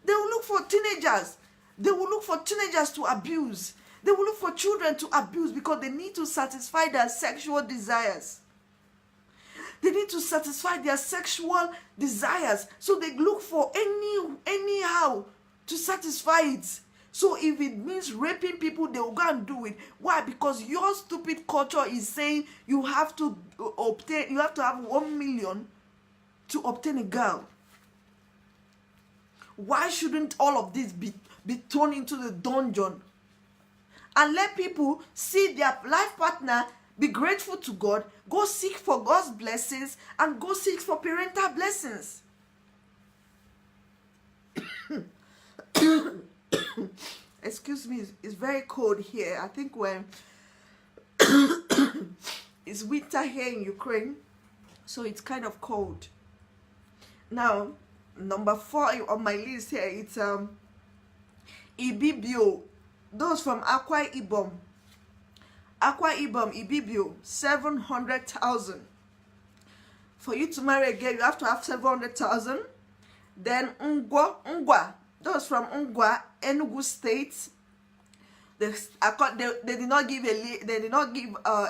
they will look for teenagers. They will look for teenagers to abuse. They will look for children to abuse because they need to satisfy their sexual desires. They need to satisfy their sexual desires. So they look for anyhow to satisfy it. So if it means raping people, they will go and do it. Why? Because your stupid culture is saying you have to have 1 million to obtain a girl. Why shouldn't all of this be thrown into the dungeon? And let people see their life partner, be grateful to God, go seek for God's blessings, and go seek for parental blessings. Excuse me, it's very cold here. I think when it's winter here in Ukraine, so it's kind of cold. Now, number 4 on my list here, it's Ibibio. Those from Akwa Ibom, Ibibio, 700,000. For you to marry a girl, you have to have 700,000. Then Ungwa, those from Ungwa, Enugu State. They did not give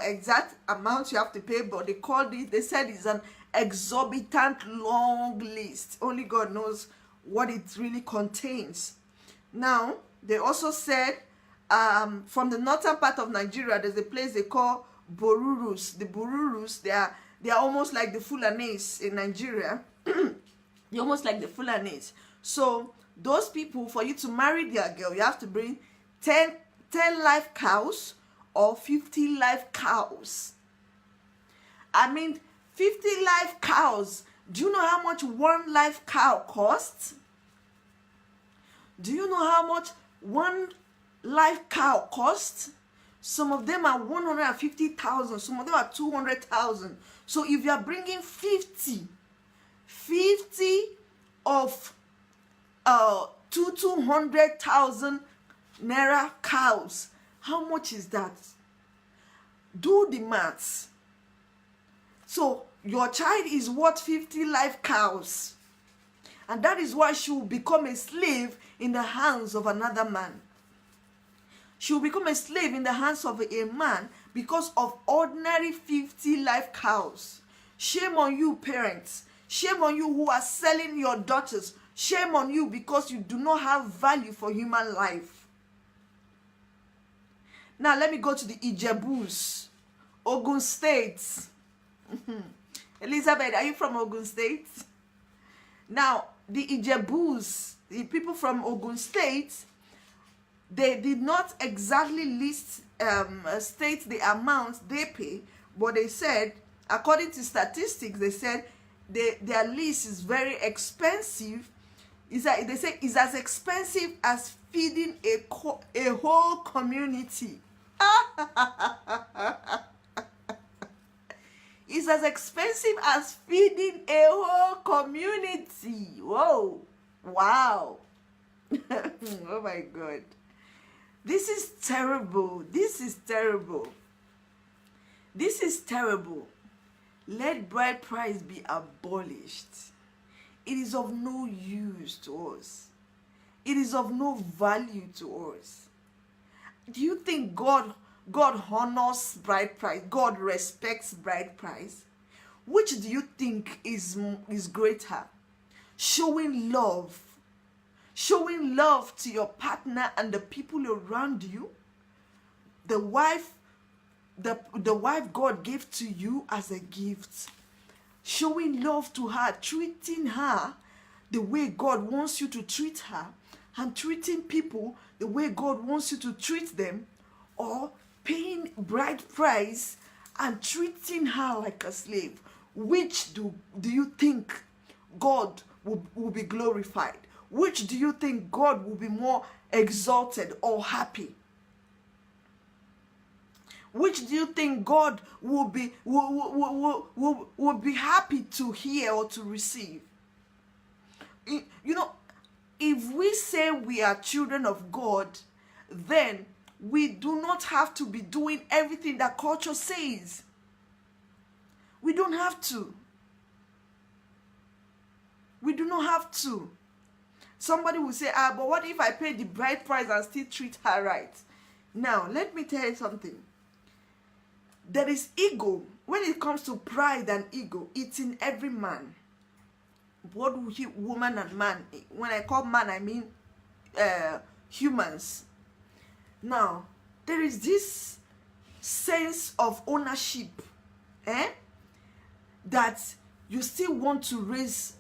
exact amount you have to pay, but they called it. They said it's an exorbitant long list. Only God knows what it really contains. Now they also said, from the northern part of Nigeria, there's a place they call Borurus. The Borurus, they are almost like the Fulanis in Nigeria. They're almost like the Fulanis. So those people, for you to marry their girl, you have to bring 10 live cows or 50 live cows. I mean, 50 live cows. Do you know how much one live cow costs? Do you know how much one live cow costs? Some of them are 150,000, some of them are 200,000. So if you are bringing 50 of 200,000 naira cows, how much is that? Do the maths. So your child is worth 50 live cows, and that is why she will become a slave in the hands of another man. She will become a slave in the hands of a man because of ordinary 50 live cows. Shame on you, parents. Shame on you who are selling your daughters. Shame on you because you do not have value for human life. Now let me go to the Ijebus, Ogun State. Elizabeth, are you from Ogun State? Now, the Ijebus, the people from Ogun State, they did not exactly state the amount they pay, but they said, according to statistics, they said their lease is very expensive. They say it's as expensive as feeding a whole community. It's as expensive as feeding a whole community. Whoa. Wow. Oh my God. This is terrible. This is terrible. This is terrible. Let bride price be abolished. It is of no use to us. It is of no value to us. Do you think God honors bride price? God respects bride price? Which do you think is greater? Showing love showing love to your partner and the people around you, the wife God gave to you as a gift, showing love to her, treating her the way God wants you to treat her, and treating people the way God wants you to treat them, or paying bride price and treating her like a slave. Which do you think God will be glorified? Which do you think God will be more exalted or happy? Which do you think God will be happy to hear or to receive? You know, if we say we are children of God, then we do not have to be doing everything that culture says. We don't have to. We do not have to. Somebody will say, but what if I pay the bride price and still treat her right? Now, let me tell you something. There is ego. When it comes to pride and ego, it's in every man. Both woman and man. When I call man, I mean humans. Now, there is this sense of ownership, that you still want to raise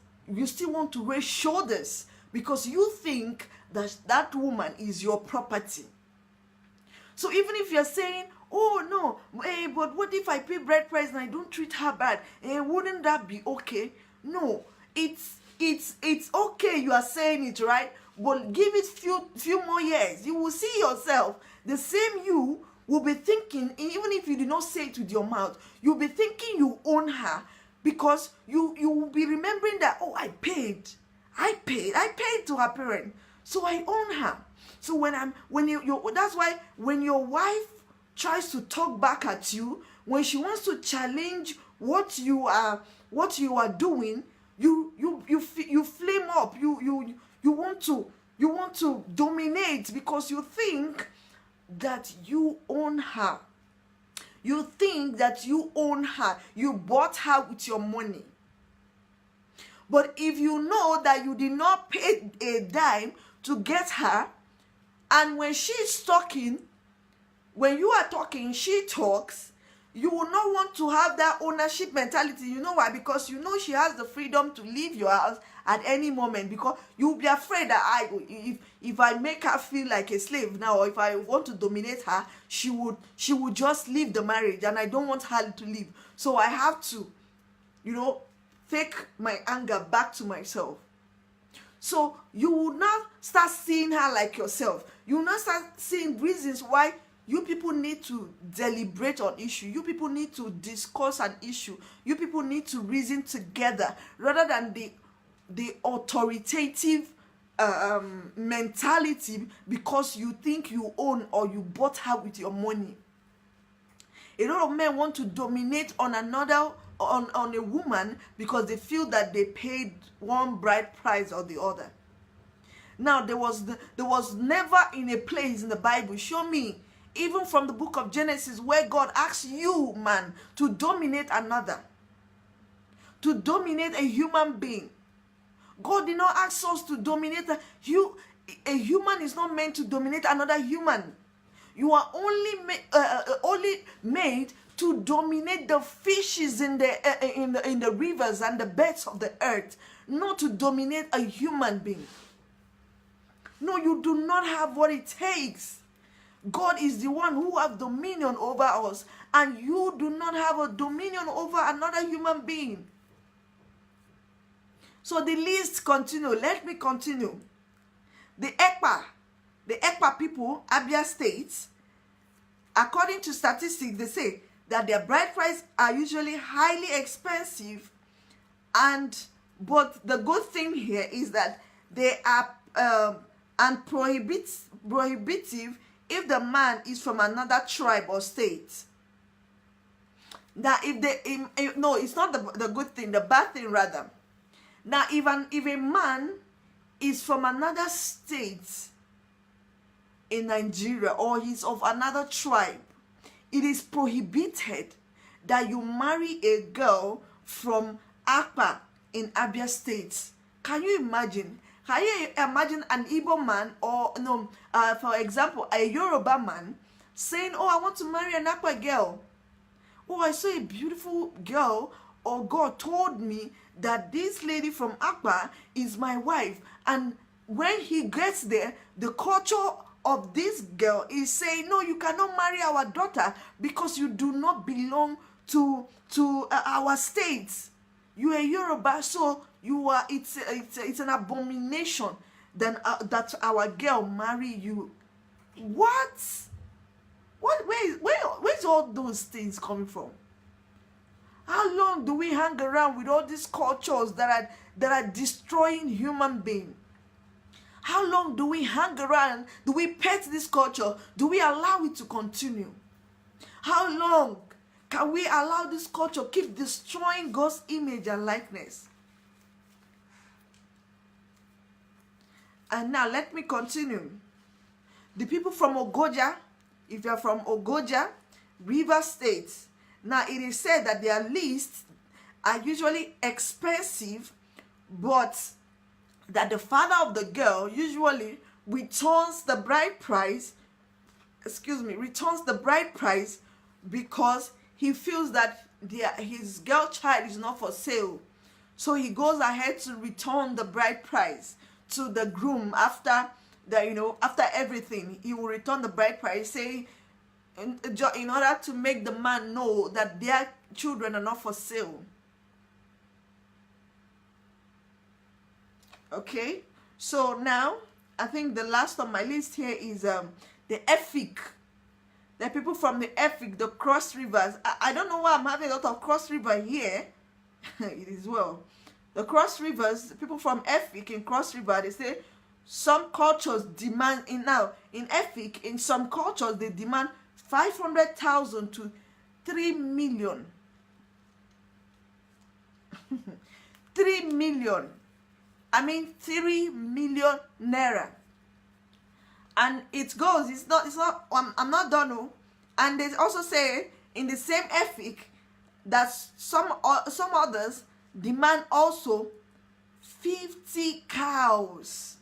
shoulders because you think that that woman is your property. So even if you're saying, oh no, but what if I pay bride price and I don't treat her bad? Wouldn't that be okay? No, it's okay. You are saying it, right? But give it few more years. You will see yourself. The same you will be thinking, even if you did not say it with your mouth, you'll be thinking you own her, because you will be remembering that, oh, I paid to her parent, so I own her. So that's why when your wife tries to talk back at you, when she wants to challenge what you are doing, you flame up. You want to dominate because you think that you own her. You think that you own her. You bought her with your money. But if you know that you did not pay a dime to get her, and when she's talking, when you are talking, she talks, you will not want to have that ownership mentality. You know why? Because you know she has the freedom to leave your house at any moment, because you'll be afraid that if I make her feel like a slave now, or if I want to dominate her, she would just leave the marriage, and I don't want her to leave. So I have to, take my anger back to myself. So you will not start seeing her like yourself. You will not start seeing reasons why you people need to deliberate on issue. You people need to discuss an issue. You people need to reason together, rather than the authoritative mentality, because you think you own or you bought her with your money. A lot of men want to dominate on a woman because they feel that they paid one bride price or the other. Now, there was never in a place in the Bible, show me, even from the book of Genesis, where God asks you, man, to dominate another, to dominate a human being. God did not ask us to dominate a human is not meant to dominate another human. You are only made to dominate the fishes in the rivers and the beds of the earth, not to dominate a human being. No, you do not have what it takes. God is the one who has dominion over us, and you do not have a dominion over another human being. So the list continue. Let me continue. The Ekpa people, Abia State, according to statistics, they say that their bride prices are usually highly expensive, but the good thing here is that they are prohibitive if the man is from another tribe or state. Now, it's not the good thing, the bad thing rather. Now, even if a man is from another state in Nigeria, or he's of another tribe, it is prohibited that you marry a girl from Akpa in Abia State. Can you imagine Can you imagine an Igbo man, or no, for example, a Yoruba man saying, oh, I want to marry an Akwa girl. Oh, I saw a beautiful girl, or God told me that this lady from Akwa is my wife. And when he gets there, the culture of this girl is saying, no, you cannot marry our daughter because you do not belong to our state. You are Yoruba, so you are. It's an abomination that our girl marry you. What? Where's all those things coming from? How long do we hang around with all these cultures that are destroying human beings? How long do we hang around? Do we pet this culture? Do we allow it to continue? How long can we allow this culture keep destroying God's image and likeness? And now let me continue. The people from Ogoja, if you're from Ogoja, River State, now it is said that their lists are usually expensive, but that the father of the girl usually returns the bride price, returns the bride price because he feels that his girl child is not for sale. So he goes ahead to return the bride price to the groom after everything. He will return the bride price, say, in order to make the man know that their children are not for sale. Okay, so now I think the last on my list here is the Efik. The people from the Efik, the Cross Rivers. I don't know why I'm having a lot of Cross River here. It is well. The Cross Rivers, the people from Efik in Cross River, they say some cultures demand in Efik, in some cultures they demand 500,000 to 3 million. 3 million. 3 million naira. And it goes, I'm not done. No. And they also say in the same ethic that some others demand also 50 cows.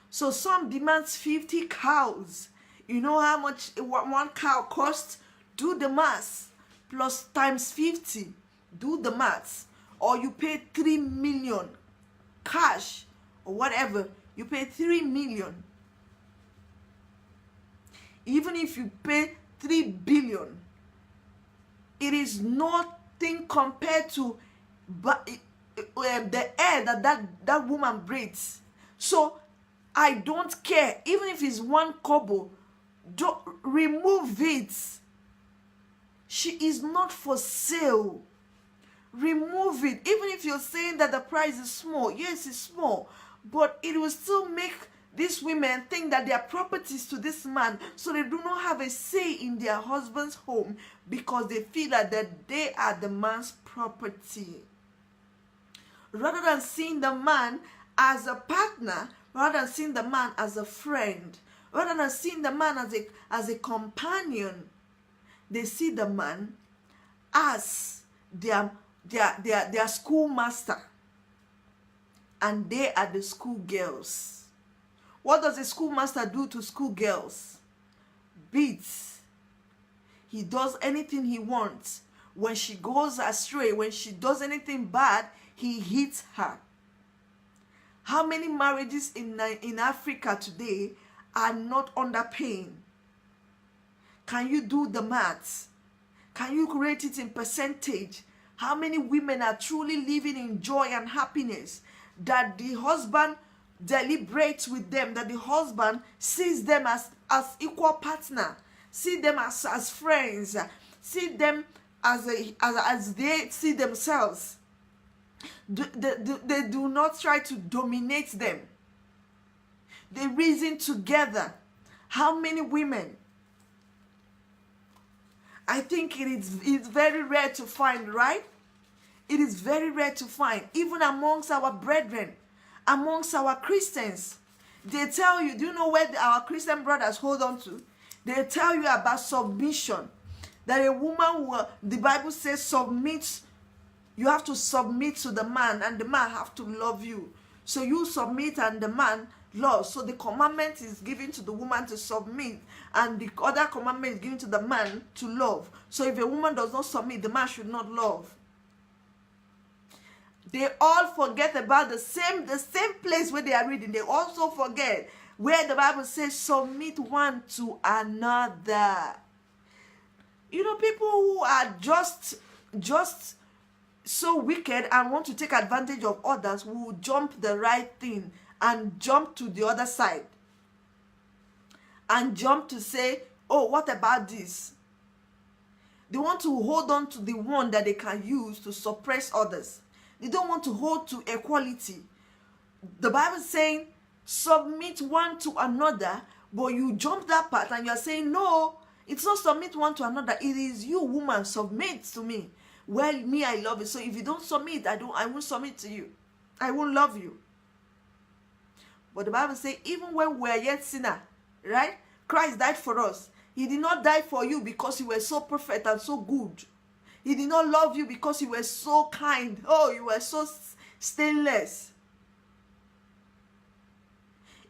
So some demands 50 cows. You know how much one cow costs? Do the math. Plus times 50. Do the math. Or you pay 3 million cash or whatever. You pay 3 million. Even if you pay 3 billion, it is nothing compared to the air that woman breathes. So I don't care. Even if it's 1 kobo, don't remove it. She is not for sale. Remove it. Even if you're saying that the price is small, yes, it's small, but it will still make these women think that they are properties to this man, so they do not have a say in their husband's home because they feel that they are the man's property. Rather than seeing the man as a partner, rather than seeing the man as a friend, rather than seeing the man as a companion, they see the man as their schoolmaster, and they are the schoolgirls. What does a schoolmaster do to schoolgirls? Beats. He does anything he wants. When she goes astray, when she does anything bad, he hits her. How many marriages in Africa today are not under pain? Can you do the maths? Can you rate it in percentage? How many women are truly living in joy and happiness, that the husband deliberates with them, that the husband sees them as equal partner, see them as friends, see them as they see themselves. They do not try to dominate them. They reason together. How many women? I think it's very rare to find, right? It is very rare to find, even amongst our brethren, amongst our Christians. They tell you, do you know where our Christian brothers hold on to? They tell you about submission. That a woman will, the Bible says, submit You have to submit to the man, and the man have to love you. So you submit and the man loves. So the commandment is given to the woman to submit, and the other commandment is given to the man to love. So if a woman does not submit, the man should not love. They all forget about the same place where they are reading. They also forget where the Bible says submit one to another. You know, people who are just so wicked and want to take advantage of others will jump the right thing and jump to the other side and jump to say, oh, what about this? They want to hold on to the one that they can use to suppress others. They don't want to hold to equality. The Bible is saying submit one to another, but you jump that part and you're saying, no, it's not submit one to another. It is you, woman, submit to me. Well, me, I love you. So if you don't submit, I won't submit to you. I won't love you. But the Bible says, even when we are yet sinner, right? Christ died for us. He did not die for you because you were so perfect and so good. He did not love you because you were so kind. Oh, you were so stainless.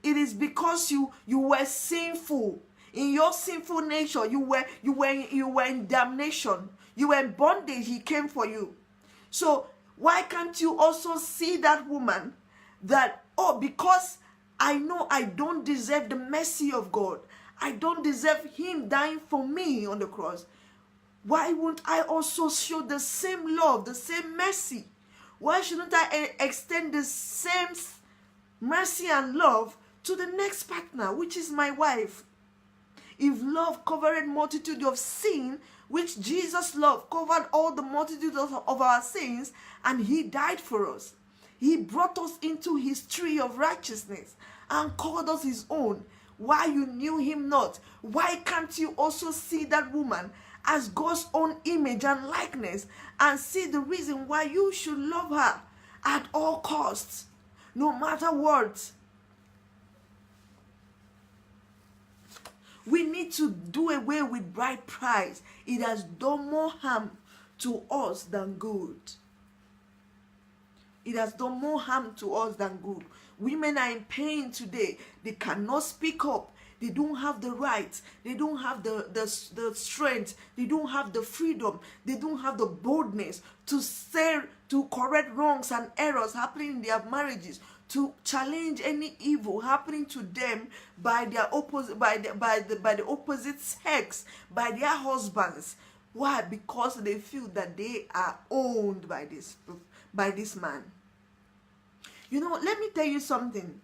It is because you were sinful. In your sinful nature, you were in damnation. You were in bondage. He came for you. So why can't you also see that woman that, oh, because I know I don't deserve the mercy of God. I don't deserve him dying for me on the cross. Why won't I also show the same love, the same mercy? Why shouldn't I extend the same mercy and love to the next partner, which is my wife? If love covered multitude of sin, which Jesus loved, covered all the multitude of our sins, and he died for us. He brought us into his tree of righteousness and called us his own. Why you knew him not? Why can't you also see that woman as God's own image and likeness and see the reason why you should love her at all costs, no matter what? We need to do away with bride price. It has done more harm to us than good. It has done more harm to us than good. Women are in pain today. They cannot speak up. They don't have the right. They don't have the strength. They don't have the freedom. They don't have the boldness to say, to correct wrongs and errors happening in their marriages, to challenge any evil happening to them by their by the opposite sex, by their husbands. Why? Because they feel that they are owned by this man. You know, let me tell you something.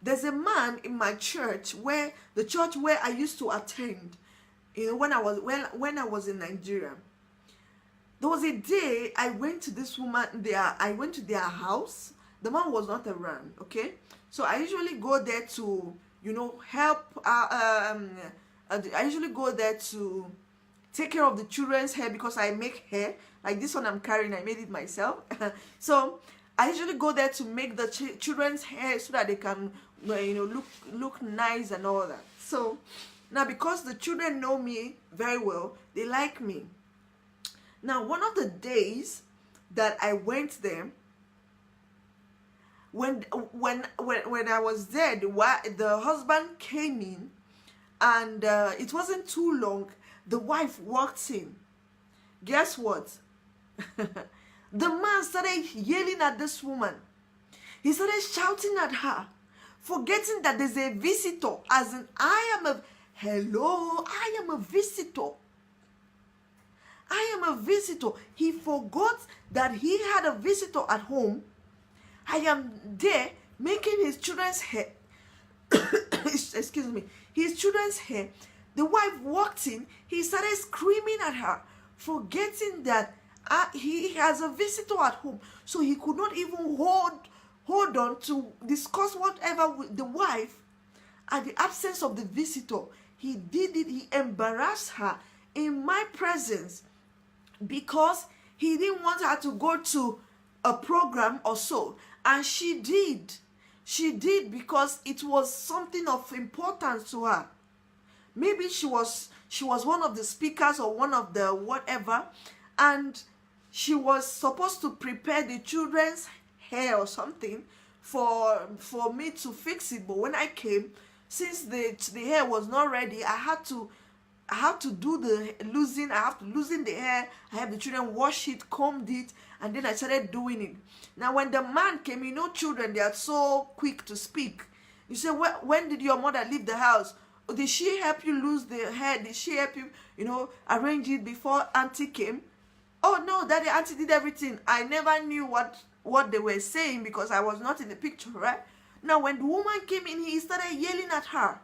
There's a man in my church, where the church where I used to attend, you know, when I was in Nigeria. There was a day I went to this woman there. I went to their house. The man was not around. Okay, so I usually go there to, you know, help. I usually go there to take care of the children's hair, because I make hair like this one I'm carrying. I made it myself. So I usually go there to make the children's hair so that they can, you know, look nice and all that. So now, because the children know me very well, they like me. Now, one of the days that I went there, when I was there, the husband came in, and it wasn't too long. The wife walked in. Guess what? The man started yelling at this woman. He started shouting at her, forgetting that there's a visitor. As in, I am a visitor. I am a visitor. He forgot that he had a visitor at home. I am there making his children's hair. Excuse me. His children's hair. The wife walked in. He started screaming at her, forgetting that he has a visitor at home. So he could not even hold on to discuss whatever with the wife. At the absence of the visitor, he did it. He embarrassed her in my presence, because he didn't want her to go to a program or so. And she did. She did, because it was something of importance to her. Maybe she was one of the speakers or one of the whatever, and she was supposed to prepare the children's hair or something for me to fix it. But when I came, since the hair was not ready, I had to do the losing. I have to loosen the hair. I have the children wash it, combed it, and then I started doing it. Now when the man came, you know, children, they are so quick to speak. You say, when did your mother leave the house? Did she help you lose the hair? Did she help you, arrange it before auntie came? Oh no, daddy, auntie did everything. I never knew what they were saying because I was not in the picture, right? Now when the woman came in, he started yelling at her.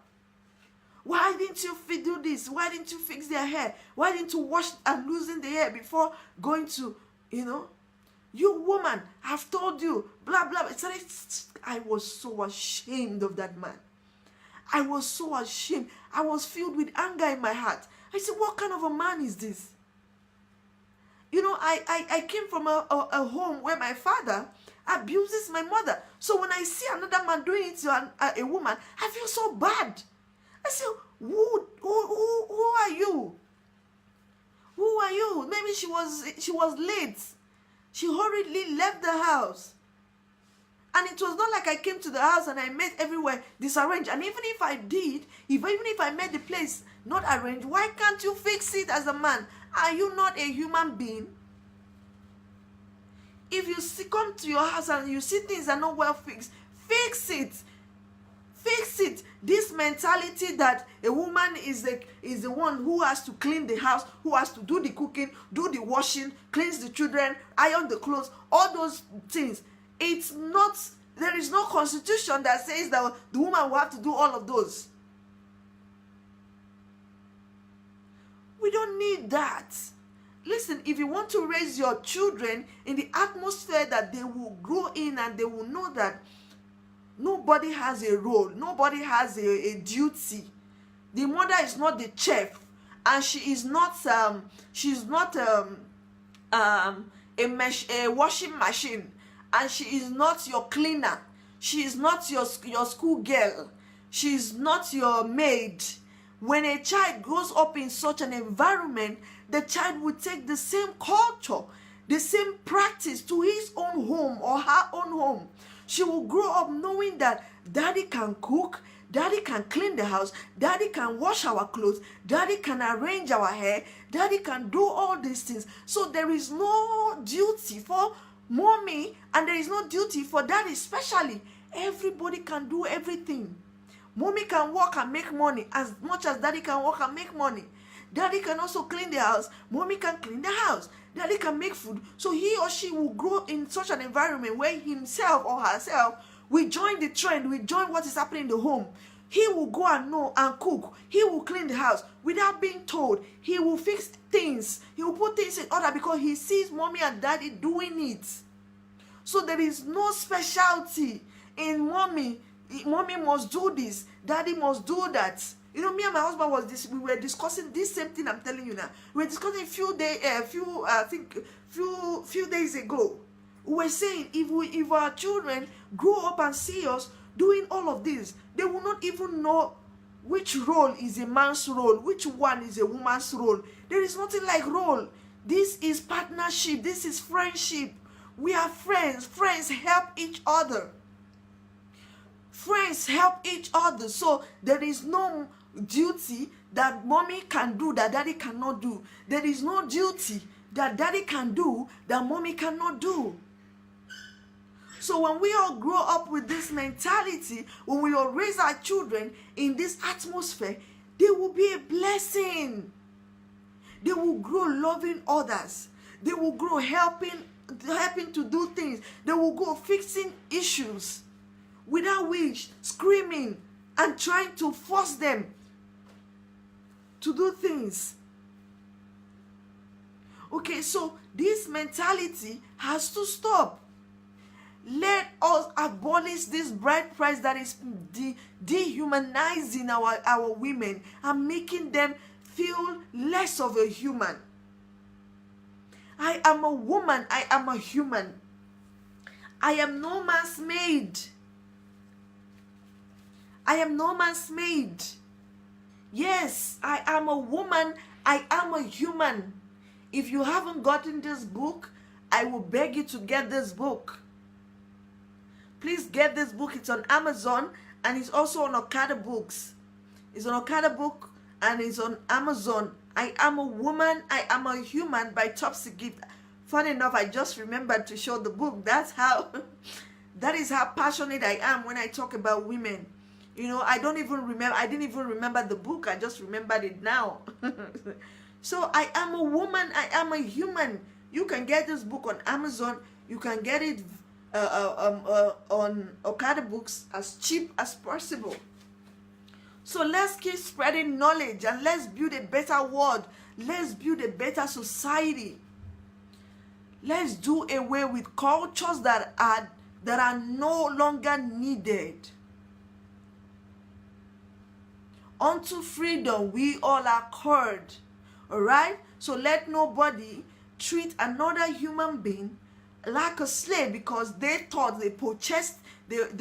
Why didn't you do this? Why didn't you fix their hair? Why didn't you wash and loosen the hair before going to, you woman, I've told you, blah, blah. I was so ashamed of that man. I was so ashamed. I was filled with anger in my heart. I said, what kind of a man is this? I came from a home where my father abuses my mother. So when I see another man doing it to a woman, I feel so bad. I said, who are you? Who are you? Maybe she was late. She hurriedly left the house. And it was not like I came to the house and I made everywhere disarranged. And even if I did, even if I made the place not arranged, why can't you fix it as a man? Are you not a human being? If you come to your house and you see things are not well fixed, fix it. Fix it. This mentality that a woman is the one who has to clean the house, who has to do the cooking, do the washing, cleanse the children, iron the clothes, all those things. It's not, there is no constitution that says that the woman will have to do all of those. We don't need that. Listen, if you want to raise your children in the atmosphere that they will grow in and they will know that nobody has a role, nobody has a duty. The mother is not the chef, and she is not a washing machine, and she is not your cleaner. She is not your school girl. She is not your maid. When a child grows up in such an environment, the child will take the same culture, the same practice to his own home or her own home. She will grow up knowing that daddy can cook, daddy can clean the house, daddy can wash our clothes, daddy can arrange our hair, daddy can do all these things. So there is no duty for mommy and there is no duty for daddy especially. Everybody can do everything. Mommy can work and make money as much as daddy can work and make money. Daddy can also clean the house. Mommy can clean the house. Daddy can make food. So he or she will grow in such an environment where himself or herself will join the trend, will join what is happening in the home. He will go and know and cook. He will clean the house without being told. He will fix things. He will put things in order because he sees mommy and daddy doing it. So there is no specialty in mommy. Mommy must do this. Daddy must do that. Me and my husband we were discussing this same thing I'm telling you now. We were discussing few days ago. We were saying if our children grow up and see us doing all of this, they will not even know which role is a man's role, which one is a woman's role. There is nothing like role. This is partnership. This is friendship. We are friends. Friends help each other. Friends help each other. So there is no duty that mommy can do that daddy cannot do. There is no duty that daddy can do that mommy cannot do. So when we all grow up with this mentality, when we all raise our children in this atmosphere, they will be a blessing. They will grow loving others. They will grow helping to do things. They will go fixing issues without which screaming and trying to force them to do things. Okay, so this mentality has to stop. Let us abolish this bride price that is dehumanizing our women and making them feel less of a human. I am a woman. I am a human. I am no man's maid. I am no man's maid. Yes, I am a woman. I am a human. If you haven't gotten this book, I will beg you to get this book. Please get this book. It's on Amazon and it's also on Okada Books. It's on Okada Book and it's on Amazon. I Am a Woman, I Am a Human by Topsy Gift. Funny enough, I just remembered to show the book. That is how passionate I am when I talk about women. You know, I didn't even remember the book. I just remembered it now. So I am a woman, I am a human. You can get this book on Amazon. You can get it on Okada Books as cheap as possible. So let's keep spreading knowledge and let's build a better world. Let's build a better society. Let's do away with cultures that are no longer needed. Unto freedom we all are called. Alright? So let nobody treat another human being like a slave because they thought they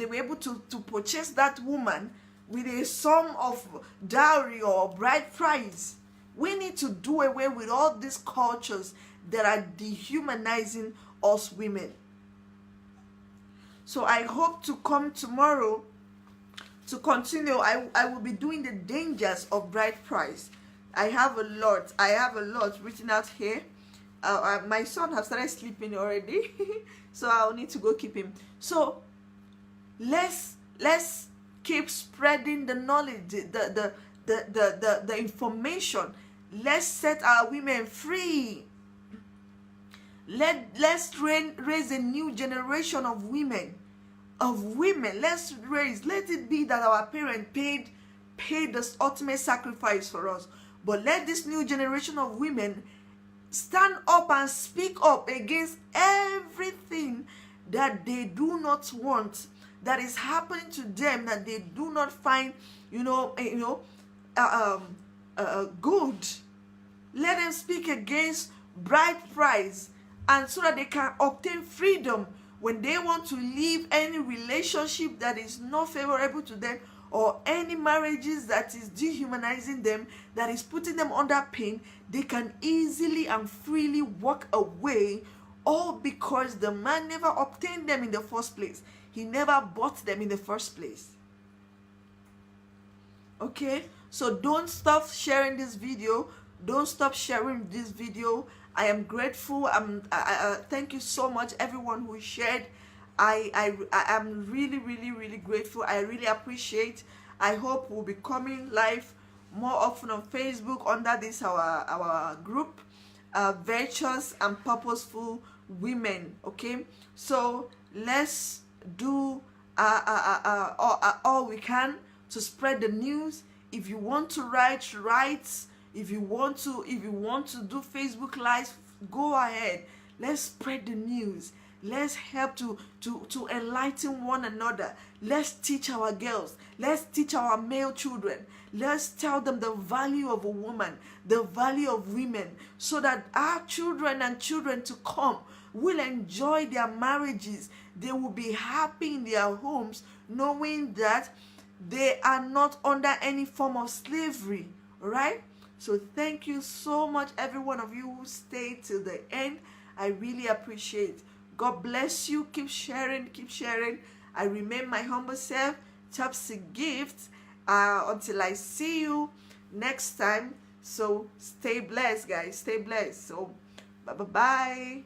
were able to purchase that woman with a sum of dowry or bride price. We need to do away with all these cultures that are dehumanizing us women. So I hope to come tomorrow to continue. I will be doing the dangers of bride price. I have a lot written out here. My son has started sleeping already, so I'll need to go keep him. So let's keep spreading the knowledge, the information. Let's set our women free. Let's raise a new generation of women. Let it be that our parents paid the ultimate sacrifice for us. But let this new generation of women stand up and speak up against everything that they do not want, that is happening to them, that they do not find, good. Let them speak against bride price, and so that they can obtain freedom when they want to leave any relationship that is not favorable to them, or any marriages that is dehumanizing them, that is putting them under pain. They can easily and freely walk away, all because the man never obtained them in the first place. He never bought them in the first place. Okay, so don't stop sharing this video. Don't stop sharing this video. I am grateful. Thank you so much, everyone who shared. I am really grateful. I really appreciate. I hope we'll be coming live more often on Facebook under this our group, Virtuous and Purposeful Women. Okay, so let's do all we can to spread the news. If you want to write. If you want to do Facebook Live, go ahead. Let's spread the news. Let's help to enlighten one another. Let's teach our girls. Let's teach our male children. Let's tell them the value of a woman, the value of women, so that our children and children to come will enjoy their marriages. They will be happy in their homes, knowing that they are not under any form of slavery. All right? So thank you so much, every one of you who stayed till the end. I really appreciate. God bless you. Keep sharing. I remain my humble self, Topsy Gift. Until I see you next time. So stay blessed, guys. Stay blessed. So bye.